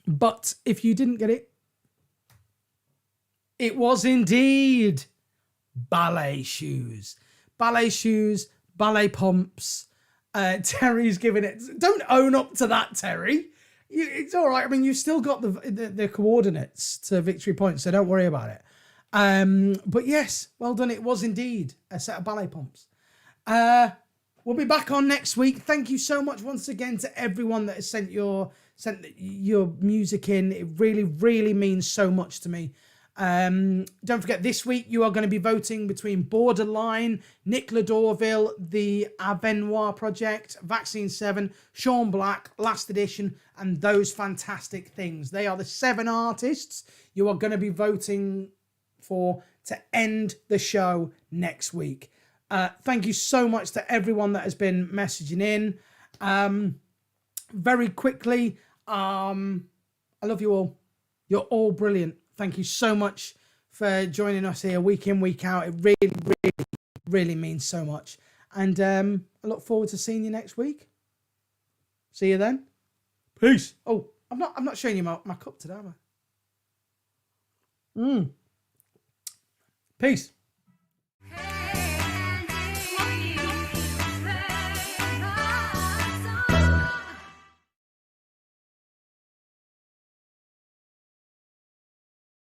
But if you didn't get it, it was indeed ballet shoes. Ballet shoes, ballet pumps. Terry's giving it. Don't own up to that, Terry. It's all right. I mean, you've still got the coordinates to victory points, so don't worry about it. But yes, well done. It was indeed a set of ballet pumps. We'll be back on next week. Thank you so much once again to everyone that has sent your music in. It really, really means so much to me. Don't forget, this week you are going to be voting between Borderline, Nickler Dorville, the Avenoir Project, Vaccine 7, Shaun BlaQ, Last Edition, and Those Fantastic Things. They are the 7 artists you are going to be voting for to end the show next week. Thank you so much to everyone that has been messaging in. Very quickly, I love you all. You're all brilliant. Thank you so much for joining us here week in, week out. It really, really, really means so much. And I look forward to seeing you next week. See you then. Peace. Oh, I'm not showing you my cup today, am I? Peace.